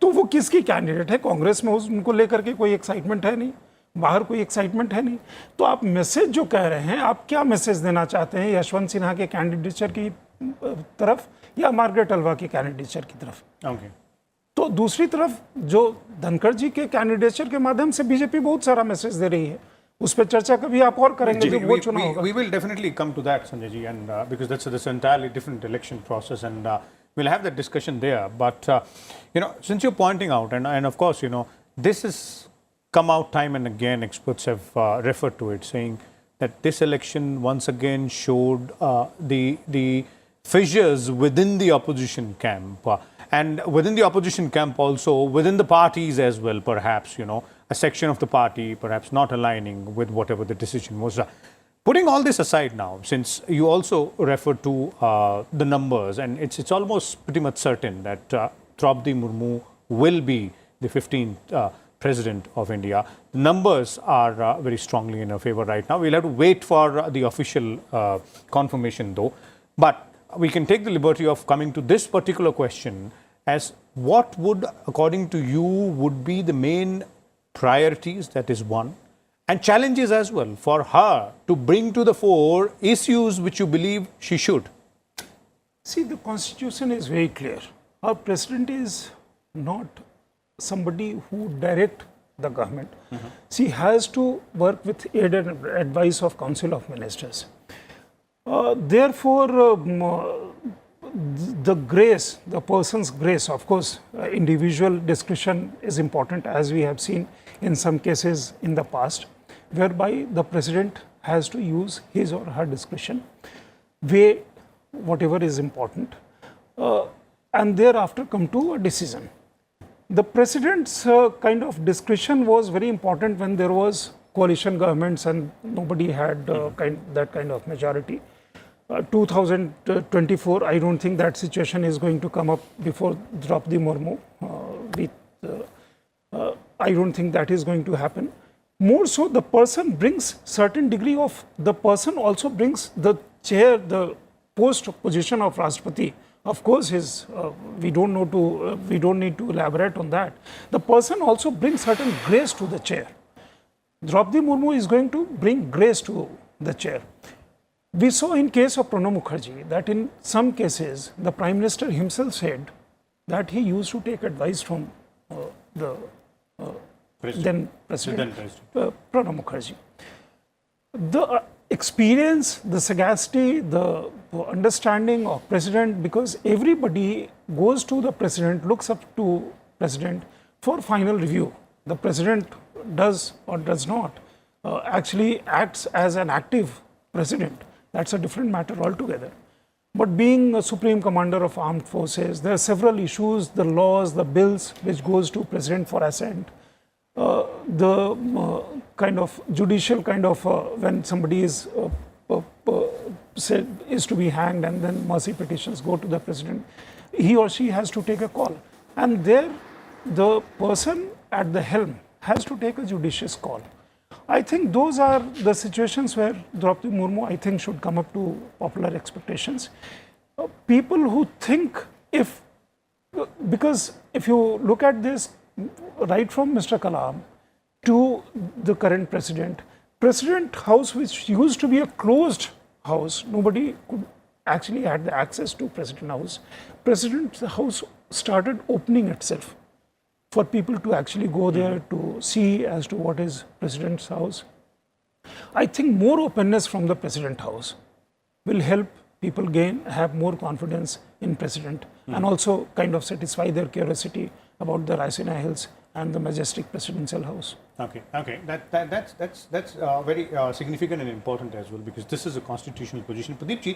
तो वो किसकी कैंडिडेट है? कांग्रेस में उनको लेकर के कोई एक्साइटमेंट है नहीं, बाहर कोई एक्साइटमेंट है नहीं। तो आप मैसेज जो कह रहे हैं, आप क्या मैसेज देना चाहते हैं यशवंत सिन्हा के कैंडिडेचर की तरफ या मार्गरेट अल्वा के कैंडिडेचर की तरफ? Okay. तो दूसरी तरफ जो धनखड़ जी के कैंडिडेचर के माध्यम से बीजेपी बहुत सारा मैसेज दे रही है, उस पर चर्चा कभी आप और करेंगे जब वो चुनाव होगा। We will definitely come to that, Sanjay ji, and because that's entirely different election process, and we'll have that discussion there. But since you're pointing out, and of course, this has come out time and again. Experts have referred to it, saying that this election once again showed the fissures within the opposition camp, and within the opposition camp also within the parties as well. Perhaps a section of the party perhaps not aligning with whatever the decision was. Putting all this aside now, since you also referred to the numbers, and it's almost pretty much certain that Draupadi Murmu will be the 15th President of India. The numbers are very strongly in her favor right now. We'll have to wait for the official confirmation though. But we can take the liberty of coming to this particular question as what would, according to you, would be the main priorities, that is one, and challenges as well for her to bring to the fore issues which you believe she should? See, the constitution is very clear. Our president is not somebody who direct the government. She has to work with aid and advice of Council of Ministers. Therefore, the person's grace, of course, individual discretion is important, as we have seen in some cases in the past, whereby the president has to use his or her discretion, weigh whatever is important, and thereafter come to a decision. The president's kind of discretion was very important when there was coalition governments and nobody had that kind of majority. 2024, I don't think that situation is going to come up before Draupadi Murmu. I don't think that is going to happen. More so, the person brings certain degree of, the person also brings the chair, the post position of Rashtrapati. Of course, we don't need to elaborate on that. The person also brings certain grace to the chair. Draupadi Murmu is going to bring grace to the chair. We saw in case of Pranab Mukherjee that in some cases the Prime Minister himself said that he used to take advice from the then President Pranab Mukherjee. The experience, the sagacity, the understanding of President, because everybody goes to the President, looks up to President for final review. The President does or does not actually acts as an active President. That's a different matter altogether. But being a Supreme Commander of Armed Forces, there are several issues, the laws, the bills which goes to President for assent. The kind of judicial kind of when somebody is said is to be hanged and then mercy petitions go to the President, he or she has to take a call. And there the person at the helm has to take a judicious call. I think those are the situations where Draupadi Murmu, I think, should come up to popular expectations. People who think because if you look at this, right from Mr. Kalam to the current President House, which used to be a closed house, nobody could actually had the access to President House. President House started opening itself for people to actually go there to see as to what is President's house. I think more openness from the President House will help people have more confidence in President and also kind of satisfy their curiosity about the Raisina Hills and the majestic Presidential House. Okay. That's very significant and important as well, because this is a constitutional position. Pradeep ji,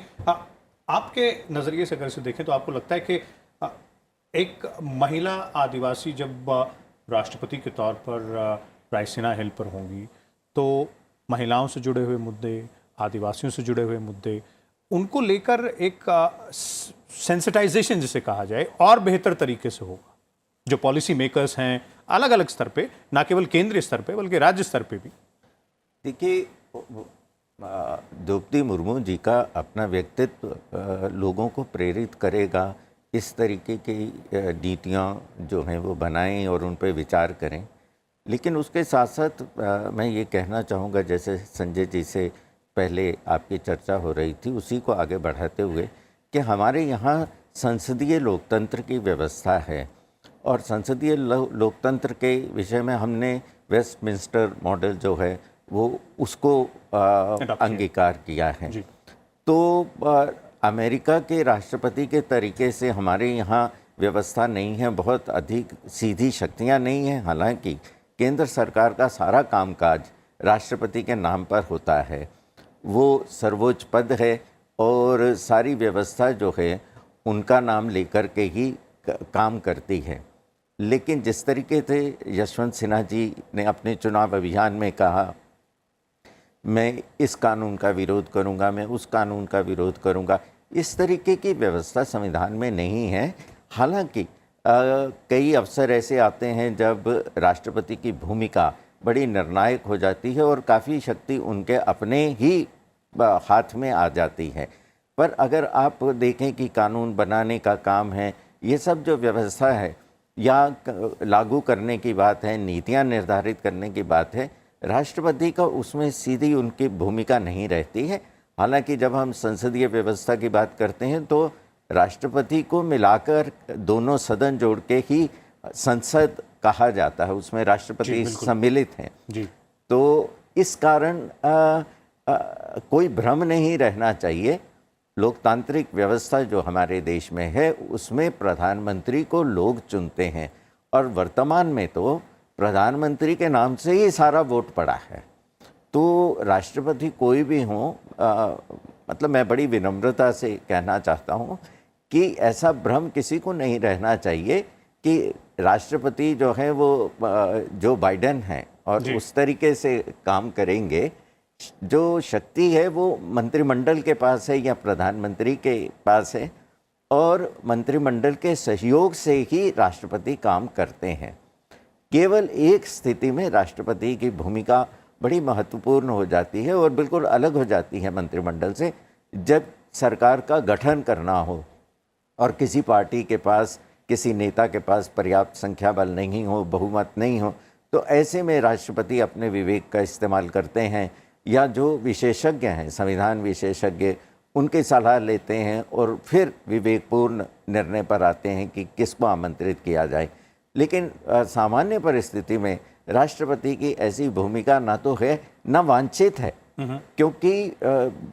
आपके नज़रिए से अगर इसे देखें तो आपको लगता है कि एक महिला आदिवासी जब राष्ट्रपति के तौर पर रायसीना हिल पर होंगी तो महिलाओं से जुड़े हुए मुद्दे, आदिवासियों से जुड़े हुए मुद्दे, उनको लेकर एक सेंसिटाइजेशन जिसे कहा जाए और बेहतर तरीके से होगा। जो पॉलिसी मेकर्स हैं अलग अलग स्तर पे, ना केवल केंद्रीय स्तर पे बल्कि राज्य स्तर पे भी। देखिए, द्रौपदी मुर्मू जी का अपना व्यक्तित्व लोगों को प्रेरित करेगा इस तरीके की नीतियाँ जो हैं वो बनाएं और उन पर विचार करें। लेकिन उसके साथ साथ मैं ये कहना चाहूँगा, जैसे संजय जी से पहले आपकी चर्चा हो रही थी, उसी को आगे बढ़ाते हुए कि हमारे यहाँ संसदीय लोकतंत्र की व्यवस्था है और संसदीय लोकतंत्र के विषय में हमने वेस्टमिंस्टर मॉडल जो है वो उसको अंगीकार किया है। तो अमेरिका के राष्ट्रपति के तरीके से हमारे यहाँ व्यवस्था नहीं है, बहुत अधिक सीधी शक्तियाँ नहीं हैं। हालांकि केंद्र सरकार का सारा कामकाज राष्ट्रपति के नाम पर होता है, वो सर्वोच्च पद है और सारी व्यवस्था जो है उनका नाम लेकर के ही काम करती है। लेकिन जिस तरीके से यशवंत सिन्हा जी ने अपने चुनाव अभियान में कहा, मैं इस कानून का विरोध करूंगा, मैं उस कानून का विरोध करूंगा, इस तरीके की व्यवस्था संविधान में नहीं है। हालांकि कई अवसर ऐसे आते हैं जब राष्ट्रपति की भूमिका बड़ी निर्णायक हो जाती है और काफ़ी शक्ति उनके अपने ही हाथ में आ जाती है। पर अगर आप देखें कि कानून बनाने का काम है, ये सब जो व्यवस्था है या लागू करने की बात है, नीतियाँ निर्धारित करने की बात है, राष्ट्रपति का उसमें सीधी उनकी भूमिका नहीं रहती है। हालांकि जब हम संसदीय व्यवस्था की बात करते हैं तो राष्ट्रपति को मिलाकर दोनों सदन जोड़ के ही संसद कहा जाता है, उसमें राष्ट्रपति सम्मिलित हैं। तो इस कारण कोई भ्रम नहीं रहना चाहिए। लोकतांत्रिक व्यवस्था जो हमारे देश में है उसमें प्रधानमंत्री को लोग चुनते हैं और वर्तमान में तो प्रधानमंत्री के नाम से ही सारा वोट पड़ा है। तो राष्ट्रपति कोई भी हो, मतलब मैं बड़ी विनम्रता से कहना चाहता हूँ कि ऐसा भ्रम किसी को नहीं रहना चाहिए कि राष्ट्रपति जो है वो जो बाइडेन है और उस तरीके से काम करेंगे। जो शक्ति है वो मंत्रिमंडल के पास है या प्रधानमंत्री के पास है और मंत्रिमंडल के सहयोग से ही राष्ट्रपति काम करते हैं। केवल एक स्थिति में राष्ट्रपति की भूमिका बड़ी महत्वपूर्ण हो जाती है और बिल्कुल अलग हो जाती है मंत्रिमंडल से, जब सरकार का गठन करना हो और किसी पार्टी के पास, किसी नेता के पास पर्याप्त संख्या बल नहीं हो, बहुमत नहीं हो, तो ऐसे में राष्ट्रपति अपने विवेक का इस्तेमाल करते हैं या जो विशेषज्ञ हैं, संविधान विशेषज्ञ, उनकी सलाह लेते हैं और फिर विवेकपूर्ण निर्णय पर आते हैं कि किसको आमंत्रित किया जाए। लेकिन सामान्य परिस्थिति में राष्ट्रपति की ऐसी भूमिका ना तो है, ना वांछित है, क्योंकि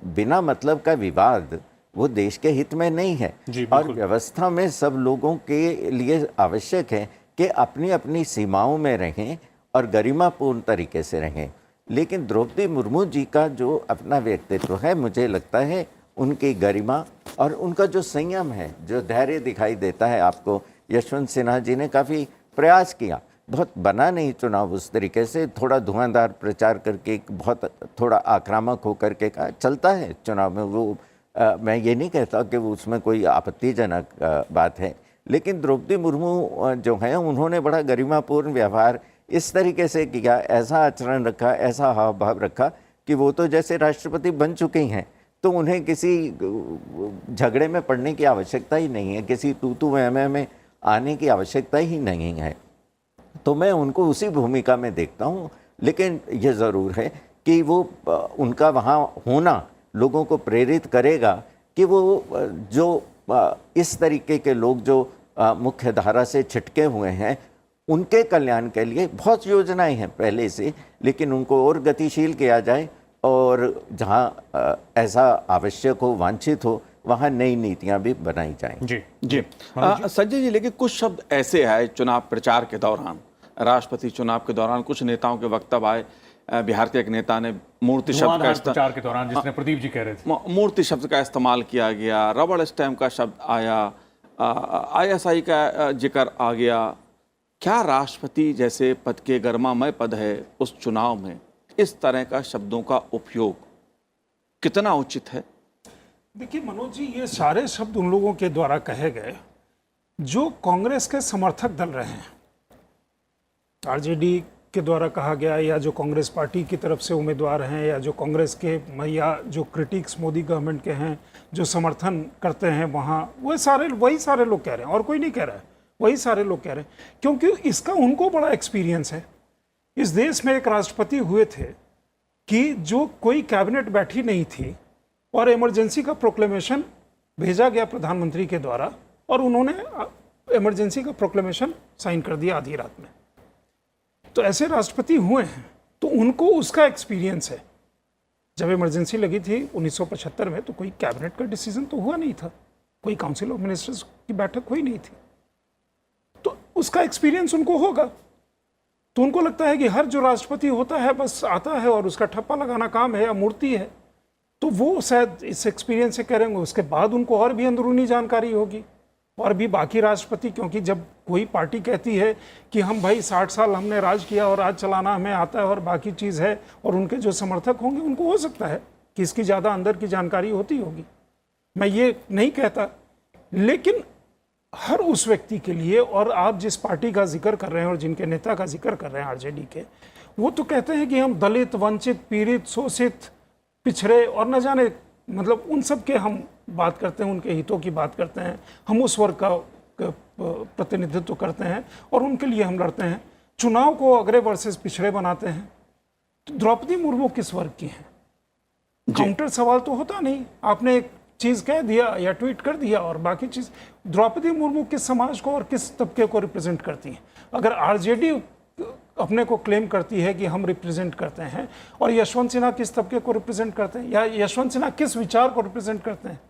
बिना मतलब का विवाद वो देश के हित में नहीं है। और व्यवस्था में सब लोगों के लिए आवश्यक है कि अपनी अपनी सीमाओं में रहें और गरिमापूर्ण तरीके से रहें। लेकिन द्रौपदी मुर्मू जी का जो अपना व्यक्तित्व है, मुझे लगता है उनकी गरिमा और उनका जो संयम है, जो धैर्य दिखाई देता है आपको। यशवंत सिन्हा जी ने काफ़ी प्रयास किया, बहुत बना नहीं चुनाव उस तरीके से, थोड़ा धुआंधार प्रचार करके, बहुत थोड़ा आक्रामक होकर के कहा चलता है चुनाव में वो। मैं ये नहीं कहता कि वो उसमें कोई आपत्तिजनक बात है, लेकिन द्रौपदी मुर्मू जो है उन्होंने बड़ा गरिमापूर्ण व्यवहार इस तरीके से किया, ऐसा आचरण रखा, ऐसा हाव भाव रखा कि वो तो जैसे राष्ट्रपति बन चुके हैं, तो उन्हें किसी झगड़े में पड़ने की आवश्यकता ही नहीं है, किसी तू में आने की आवश्यकता ही नहीं है। तो मैं उनको उसी भूमिका में देखता हूँ। लेकिन ये ज़रूर है कि वो उनका वहाँ होना लोगों को प्रेरित करेगा कि वो जो इस तरीके के लोग जो मुख्य धारा से छिटके हुए हैं, उनके कल्याण के लिए बहुत योजनाएं हैं पहले से, लेकिन उनको और गतिशील किया जाए और जहाँ ऐसा आवश्यक हो, वांछित हो, वहाँ नई नीतियाँ भी बनाई जाएं। जी संजय जी, लेकिन कुछ शब्द ऐसे आए चुनाव प्रचार के दौरान, राष्ट्रपति चुनाव के दौरान कुछ नेताओं के वक्तव्य आए। बिहार के एक नेता ने मूर्ति शब्द का प्रचार के दौरान, जिसने प्रदीप जी कह रहे थे, मूर्ति शब्द का इस्तेमाल किया गया, रबड़ स्टैम्प का शब्द आया, ISI का जिक्र आ गया। क्या राष्ट्रपति जैसे पद के गरिमामय पद है उस चुनाव में इस तरह का शब्दों का उपयोग कितना उचित है? देखिए मनोज जी, ये सारे शब्द उन लोगों के द्वारा कहे गए जो कांग्रेस के समर्थक दल रहे हैं। RJD के द्वारा कहा गया, या जो कांग्रेस पार्टी की तरफ से उम्मीदवार हैं, या जो कांग्रेस के, या जो क्रिटिक्स मोदी गवर्नमेंट के हैं, जो समर्थन करते हैं वहाँ, वही सारे लोग कह रहे हैं, और कोई नहीं कह रहा है, वही सारे लोग कह रहे हैं, क्योंकि इसका उनको बड़ा एक्सपीरियंस है। इस देश में एक राष्ट्रपति हुए थे कि जो कोई कैबिनेट बैठी नहीं थी और इमरजेंसी का प्रोक्लेमेशन भेजा गया प्रधानमंत्री के द्वारा, और उन्होंने इमरजेंसी का प्रोक्लेमेशन साइन कर दिया आधी रात में। तो ऐसे राष्ट्रपति हुए हैं, तो उनको उसका एक्सपीरियंस है। जब इमरजेंसी लगी थी 1975 में, तो कोई कैबिनेट का डिसीजन तो हुआ नहीं था, कोई काउंसिल ऑफ मिनिस्टर्स की बैठक हुई नहीं थी, तो उसका एक्सपीरियंस उनको होगा। तो उनको लगता है कि हर जो राष्ट्रपति होता है बस आता है और उसका ठप्पा लगाना काम है या मूर्ति है, तो वो शायद इस एक्सपीरियंस से करेंगे। उसके बाद उनको और भी अंदरूनी जानकारी होगी, और भी बाकी राष्ट्रपति, क्योंकि जब कोई पार्टी कहती है कि हम भाई 60 साल हमने राज किया और राज चलाना हमें आता है और बाकी चीज़ है, और उनके जो समर्थक होंगे उनको हो सकता है कि इसकी ज़्यादा अंदर की जानकारी होती होगी, मैं ये नहीं कहता। लेकिन हर उस व्यक्ति के लिए, और आप जिस पार्टी का जिक्र कर रहे हैं और जिनके नेता का जिक्र कर रहे हैं RJD के, वो तो कहते हैं कि हम दलित, वंचित, पीड़ित, शोषित, पिछड़े और न जाने, मतलब उन सब के हम बात करते हैं, उनके हितों की बात करते हैं, हम उस वर्ग का प्रतिनिधित्व करते हैं और उनके लिए हम लड़ते हैं। चुनाव को अग्रे वर्सेस पिछड़े बनाते हैं। तो द्रौपदी मुर्मू किस वर्ग की हैं? काउंटर सवाल तो होता नहीं, आपने एक चीज़ कह दिया या ट्वीट कर दिया और बाकी चीज़। द्रौपदी मुर्मू किस समाज को और किस तबके को रिप्रेजेंट करती हैं? अगर RJD अपने को क्लेम करती है कि हम रिप्रेजेंट करते हैं, और यशवंत सिन्हा किस तबके को रिप्रेजेंट करते हैं, या यशवंत सिन्हा किस विचार को रिप्रेजेंट करते हैं?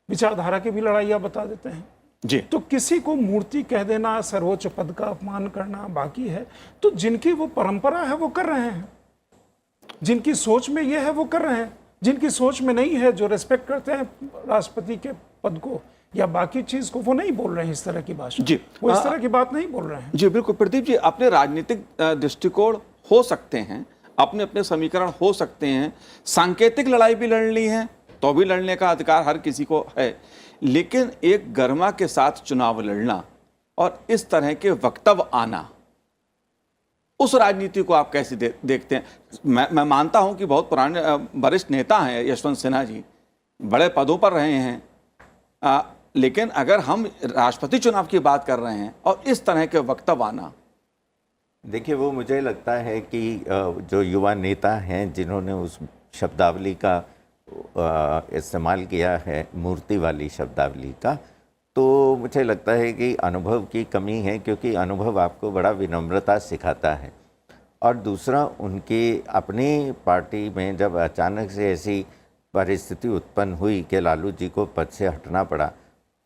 विचारधारा की भी लड़ाइयाँ बता देते हैं जी। तो किसी को मूर्ति कह देना, सर्वोच्च पद का अपमान करना बाकी है। तो जिनकी वो परंपरा है वो कर रहे हैं, जिनकी सोच में ये है वो कर रहे हैं, जिनकी सोच में नहीं है, जो रेस्पेक्ट करते हैं राष्ट्रपति के पद को या बाकी चीज को, वो नहीं बोल रहे हैं इस तरह की भाषा जी। वो इस तरह की बात नहीं बोल रहे हैं। जी बिल्कुल। प्रदीप जी, अपने राजनीतिक दृष्टिकोण हो सकते हैं, अपने अपने समीकरण हो सकते हैं, सांकेतिक लड़ाई भी लड़नी है तो भी लड़ने का अधिकार हर किसी को है, लेकिन एक गरिमा के साथ चुनाव लड़ना और इस तरह के वक्तव्य आना, उस राजनीति को आप कैसे देखते हैं? मैं मानता हूं कि बहुत पुराने वरिष्ठ नेता हैं यशवंत सिन्हा जी, बड़े पदों पर रहे हैं, लेकिन अगर हम राष्ट्रपति चुनाव की बात कर रहे हैं और इस तरह के वक्तव्य आना, देखिए वो मुझे लगता है कि जो युवा नेता हैं जिन्होंने उस शब्दावली का इस्तेमाल किया है, मूर्ति वाली शब्दावली का, तो मुझे लगता है कि अनुभव की कमी है, क्योंकि अनुभव आपको बड़ा विनम्रता सिखाता है। और दूसरा, उनकी अपनी पार्टी में जब अचानक से ऐसी परिस्थिति उत्पन्न हुई कि लालू जी को पद से हटना पड़ा,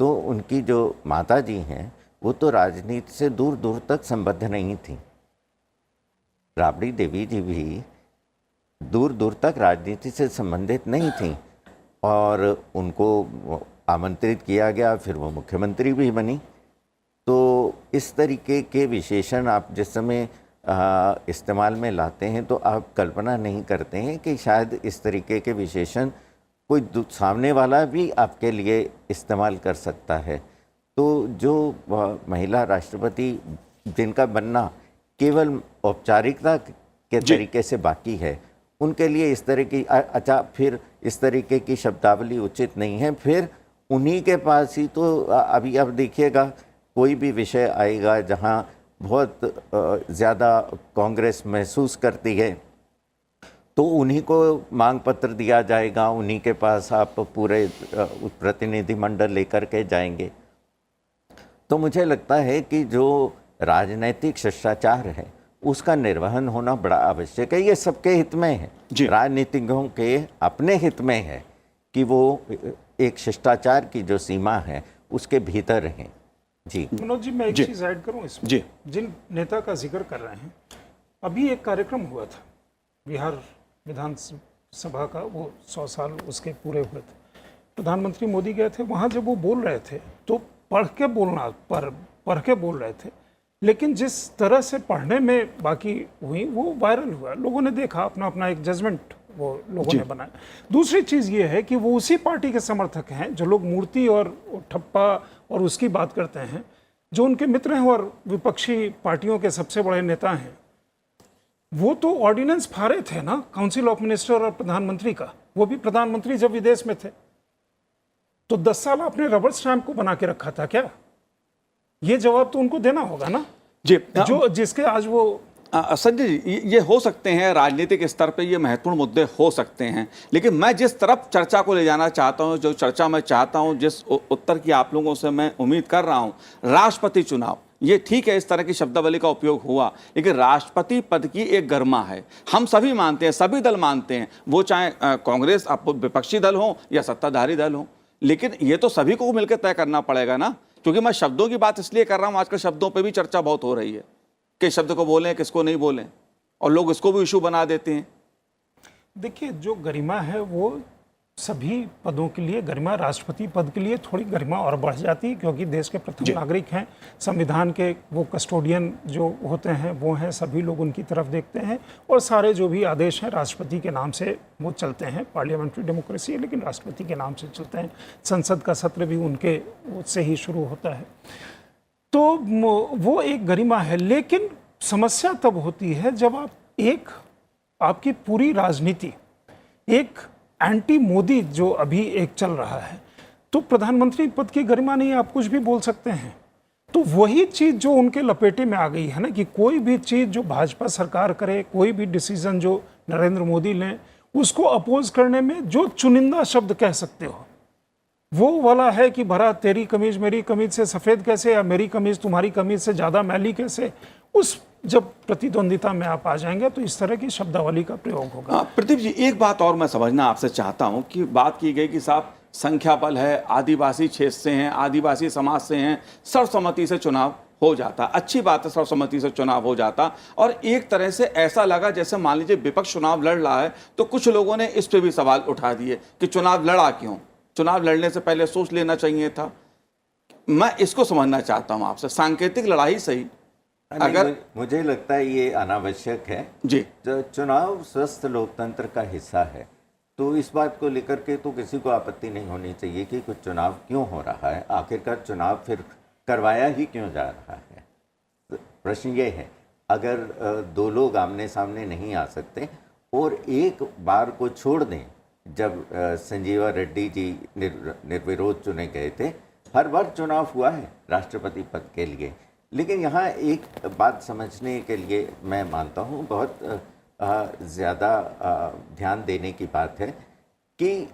तो उनकी जो माता जी हैं वो तो राजनीति से दूर दूर तक संबद्ध नहीं थी। राबड़ी देवी जी भी दूर दूर तक राजनीति से संबंधित नहीं थी और उनको आमंत्रित किया गया, फिर वो मुख्यमंत्री भी बनी। तो इस तरीके के विशेषण आप जिस समय इस्तेमाल में लाते हैं तो आप कल्पना नहीं करते हैं कि शायद इस तरीके के विशेषण कोई सामने वाला भी आपके लिए इस्तेमाल कर सकता है। तो जो महिला राष्ट्रपति जिनका बनना केवल औपचारिकता के तरीके से बाकी है, उनके लिए इस तरह की अच्छा फिर इस तरीके की शब्दावली उचित नहीं है। फिर उन्हीं के पास ही तो अभी आप देखिएगा कोई भी विषय आएगा जहां बहुत ज़्यादा कांग्रेस महसूस करती है तो उन्हीं को मांग पत्र दिया जाएगा, उन्हीं के पास आप पूरे प्रतिनिधिमंडल लेकर के जाएंगे। तो मुझे लगता है कि जो राजनैतिक शिष्टाचार है उसका निर्वहन होना बड़ा आवश्यक है। ये सबके हित में है, राजनीतिज्ञों के अपने हित में है कि वो एक शिष्टाचार की जो सीमा है उसके भीतर रहें। जी मनोज जी, मैं एक चीज ऐड करूं इसमें। जी, जिन नेता का जिक्र कर रहे हैं, अभी एक कार्यक्रम हुआ था बिहार विधानसभा का, वो 100 साल उसके पूरे हुए थे। प्रधानमंत्री मोदी गए थे वहाँ, जब वो बोल रहे थे तो पढ़ के बोल रहे थे, लेकिन जिस तरह से पढ़ने में बाकी हुई वो वायरल हुआ, लोगों ने देखा, अपना अपना एक जजमेंट वो लोगों ने बनाया। दूसरी चीज़ ये है कि वो उसी पार्टी के समर्थक हैं जो लोग मूर्ति और ठप्पा और उसकी बात करते हैं, जो उनके मित्र हैं और विपक्षी पार्टियों के सबसे बड़े नेता हैं। वो तो ऑर्डिनेंस फाड़े थे ना काउंसिल ऑफ मिनिस्टर और प्रधानमंत्री का, वो भी प्रधानमंत्री जब विदेश में थे। तो 10 साल आपने रबर स्टैंप को बना के रखा था क्या? ये जवाब तो उनको देना होगा ना जी, जो जिसके आज वो संजय जी, ये हो सकते हैं राजनीतिक स्तर पे ये महत्वपूर्ण मुद्दे हो सकते हैं, लेकिन मैं जिस तरफ चर्चा को ले जाना चाहता हूं, जो चर्चा मैं चाहता हूं, जिस उत्तर की आप लोगों से मैं उम्मीद कर रहा हूं, राष्ट्रपति चुनाव, ये ठीक है इस तरह की शब्दावली का उपयोग हुआ, लेकिन राष्ट्रपति पद की एक गरिमा है। हम सभी मानते हैं, सभी दल मानते हैं, वो चाहे कांग्रेस विपक्षी दल हो या सत्ताधारी दल हो, लेकिन ये तो सभी को मिलकर तय करना पड़ेगा ना। क्योंकि मैं शब्दों की बात इसलिए कर रहा हूं, आजकल शब्दों पे भी चर्चा बहुत हो रही है कि शब्द को बोलें किसको नहीं बोलें, और लोग इसको भी इशू बना देते हैं। देखिए, जो गरिमा है वो सभी पदों के लिए, गरिमा राष्ट्रपति पद के लिए थोड़ी गरिमा और बढ़ जाती है, क्योंकि देश के प्रथम नागरिक हैं, संविधान के वो कस्टोडियन जो होते हैं वो हैं, सभी लोग उनकी तरफ देखते हैं और सारे जो भी आदेश हैं राष्ट्रपति के नाम से वो चलते हैं। पार्लियामेंट्री डेमोक्रेसी है लेकिन राष्ट्रपति के नाम से चलते हैं, संसद का सत्र भी उनके उससे ही शुरू होता है। तो वो एक गरिमा है, लेकिन समस्या तब होती है जब आपकी पूरी राजनीति एक एंटी मोदी जो अभी एक चल रहा है, तो प्रधानमंत्री पद की गरिमा नहीं, आप कुछ भी बोल सकते हैं। तो वही चीज जो उनके लपेटे में आ गई है ना, कि कोई भी चीज जो भाजपा सरकार करे, कोई भी डिसीजन जो नरेंद्र मोदी लें, उसको अपोज करने में जो चुनिंदा शब्द कह सकते हो वो वाला है कि भरा तेरी कमीज मेरी कमीज से सफेद कैसे, या मेरी कमीज तुम्हारी कमीज से ज्यादा मैली कैसे। उस जब प्रतिद्वंदिता में आप आ जाएंगे तो इस तरह की शब्दावली का प्रयोग होगा। प्रदीप जी, एक बात और मैं समझना आपसे चाहता हूं कि बात की गई कि साहब संख्या बल है, आदिवासी क्षेत्र से हैं, आदिवासी समाज से हैं, सर्वसम्मति से चुनाव हो जाता। अच्छी बात है, सर्वसम्मति से चुनाव हो जाता। और एक तरह से ऐसा लगा जैसे मान लीजिए विपक्ष चुनाव लड़ रहा है तो कुछ लोगों ने इस पर भी सवाल उठा दिए कि चुनाव लड़ा क्यों, चुनाव लड़ने से पहले सोच लेना चाहिए था। मैं इसको समझना चाहता हूं आपसे, सांकेतिक लड़ाई सही, अगर मुझे लगता है ये अनावश्यक है जी। चुनाव स्वस्थ लोकतंत्र का हिस्सा है, तो इस बात को लेकर के तो किसी को आपत्ति नहीं होनी चाहिए कि कुछ चुनाव क्यों हो रहा है, आखिरकार चुनाव फिर करवाया ही क्यों जा रहा है। प्रश्न ये है। अगर दो लोग आमने सामने नहीं आ सकते और एक बार को छोड़ दें, जब संजीवा रेड्डी जी निर्विरोध चुने गए थे, हर बार चुनाव हुआ है राष्ट्रपति पद के लिए। लेकिन यहाँ एक बात समझने के लिए मैं मानता हूँ बहुत ज़्यादा ध्यान देने की बात है कि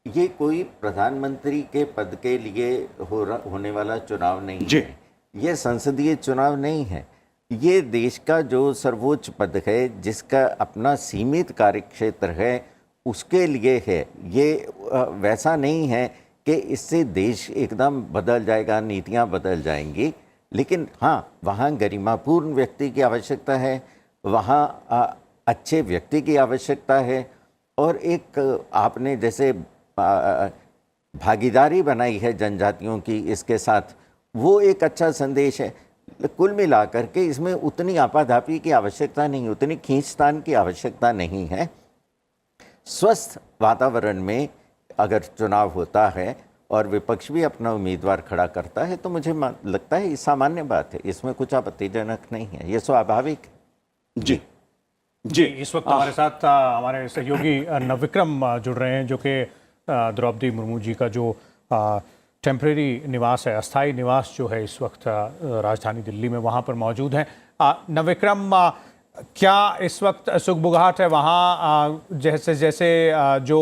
ये कोई प्रधानमंत्री के पद के लिए होने वाला चुनाव नहीं है, ये संसदीय चुनाव नहीं है, ये देश का जो सर्वोच्च पद है, जिसका अपना सीमित कार्यक्षेत्र है, उसके लिए है। ये वैसा नहीं है कि इससे देश एकदम बदल जाएगा, नीतियां बदल जाएंगी। लेकिन हाँ, वहाँ गरिमापूर्ण व्यक्ति की आवश्यकता है, वहाँ अच्छे व्यक्ति की आवश्यकता है, और एक आपने जैसे भागीदारी बनाई है जनजातियों की इसके साथ, वो एक अच्छा संदेश है। कुल मिलाकर के इसमें उतनी आपाधापी की आवश्यकता नहीं, उतनी खींचतान की आवश्यकता नहीं है। स्वस्थ वातावरण में अगर चुनाव होता है और विपक्ष भी अपना उम्मीदवार खड़ा करता है तो मुझे लगता है ये सामान्य बात है, इसमें कुछ आपत्तिजनक नहीं है, ये स्वाभाविक है। जी जी, इस वक्त हमारे साथ हमारे सहयोगी नवविक्रम जुड़ रहे हैं, जो कि द्रौपदी मुर्मू जी का जो टेम्परेरी निवास है, अस्थाई निवास जो है इस वक्त राजधानी दिल्ली में, वहाँ पर मौजूद हैं। नवविक्रम, क्या इस वक्त सुगबुगाहट है वहाँ? जैसे जैसे जो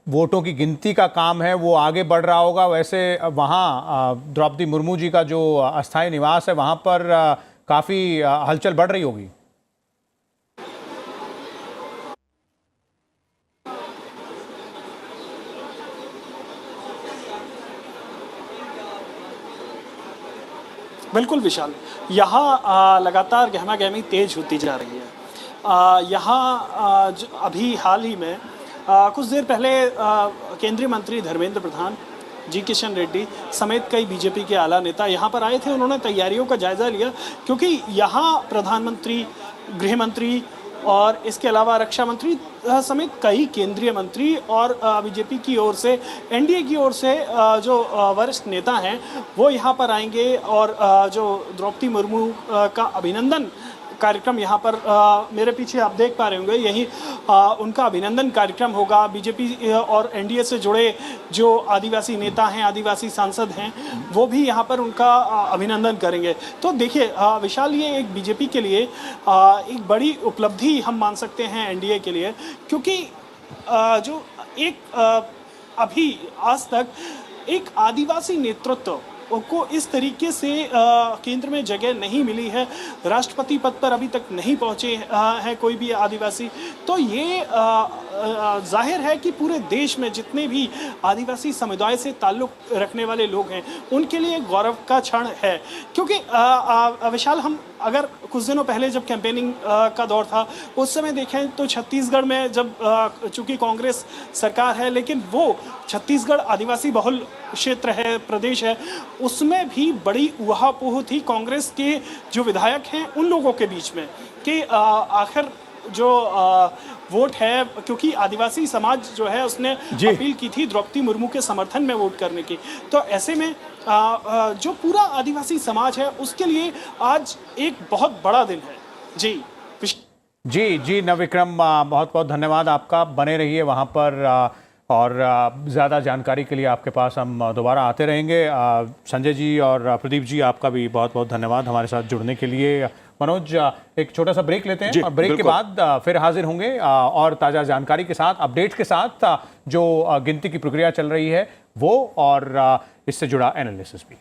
वोटों की गिनती का काम है वो आगे बढ़ रहा होगा, वैसे वहाँ द्रौपदी मुर्मू जी का जो अस्थाई निवास है वहाँ पर काफ़ी हलचल बढ़ रही होगी। बिल्कुल विशाल, यहाँ लगातार गहमा गहमी तेज होती जा रही है। यहाँ अभी हाल ही में कुछ देर पहले केंद्रीय मंत्री धर्मेंद्र प्रधान, जी किशन रेड्डी समेत कई बीजेपी के आला नेता यहाँ पर आए थे। उन्होंने तैयारियों का जायजा लिया, क्योंकि यहाँ प्रधानमंत्री, गृह मंत्री और इसके अलावा रक्षा मंत्री समेत कई केंद्रीय मंत्री और बीजेपी की ओर से, एनडीए की ओर से जो वरिष्ठ नेता हैं वो यहाँ पर आएंगे, और जो द्रौपदी मुर्मू का अभिनंदन कार्यक्रम यहाँ पर मेरे पीछे आप देख पा रहे होंगे, यही उनका अभिनंदन कार्यक्रम होगा। बीजेपी और एनडीए से जुड़े जो आदिवासी नेता हैं, आदिवासी सांसद हैं, वो भी यहाँ पर उनका अभिनंदन करेंगे। तो देखिए विशाल, ये एक बीजेपी के लिए एक बड़ी उपलब्धि हम मान सकते हैं एनडीए के लिए, क्योंकि जो एक अभी आज तक एक आदिवासी नेतृत्व को इस तरीके से केंद्र में जगह नहीं मिली है, राष्ट्रपति पद पर अभी तक नहीं पहुंचे हैं कोई भी आदिवासी। तो ये जाहिर है कि पूरे देश में जितने भी आदिवासी समुदाय से ताल्लुक रखने वाले लोग हैं उनके लिए गौरव का क्षण है। क्योंकि विशाल, हम अगर कुछ दिनों पहले जब कैंपेनिंग का दौर था उस समय देखें तो छत्तीसगढ़ में जब चूंकि कांग्रेस सरकार है, लेकिन वो छत्तीसगढ़ आदिवासी बहुल क्षेत्र है, प्रदेश है, उसमें भी बड़ी उहापोह थी कांग्रेस के जो विधायक हैं उन लोगों के बीच में कि आखिर जो वोट है, क्योंकि आदिवासी समाज जो है उसने अपील की थी द्रौपदी मुर्मू के समर्थन में वोट करने की। तो ऐसे में जो पूरा आदिवासी समाज है उसके लिए आज एक बहुत बड़ा दिन है। जी नवविक्रम, बहुत बहुत धन्यवाद आपका। बने रहिए वहाँ पर, और ज़्यादा जानकारी के लिए आपके पास हम दोबारा आते रहेंगे। संजय जी और प्रदीप जी, आपका भी बहुत बहुत धन्यवाद हमारे साथ जुड़ने के लिए। मनोज, एक छोटा सा ब्रेक लेते हैं और ब्रेक के बाद फिर हाजिर होंगे और ताज़ा जानकारी के साथ, अपडेट्स के साथ, जो गिनती की प्रक्रिया चल रही है वो, और इससे जुड़ा एनालिसिस भी।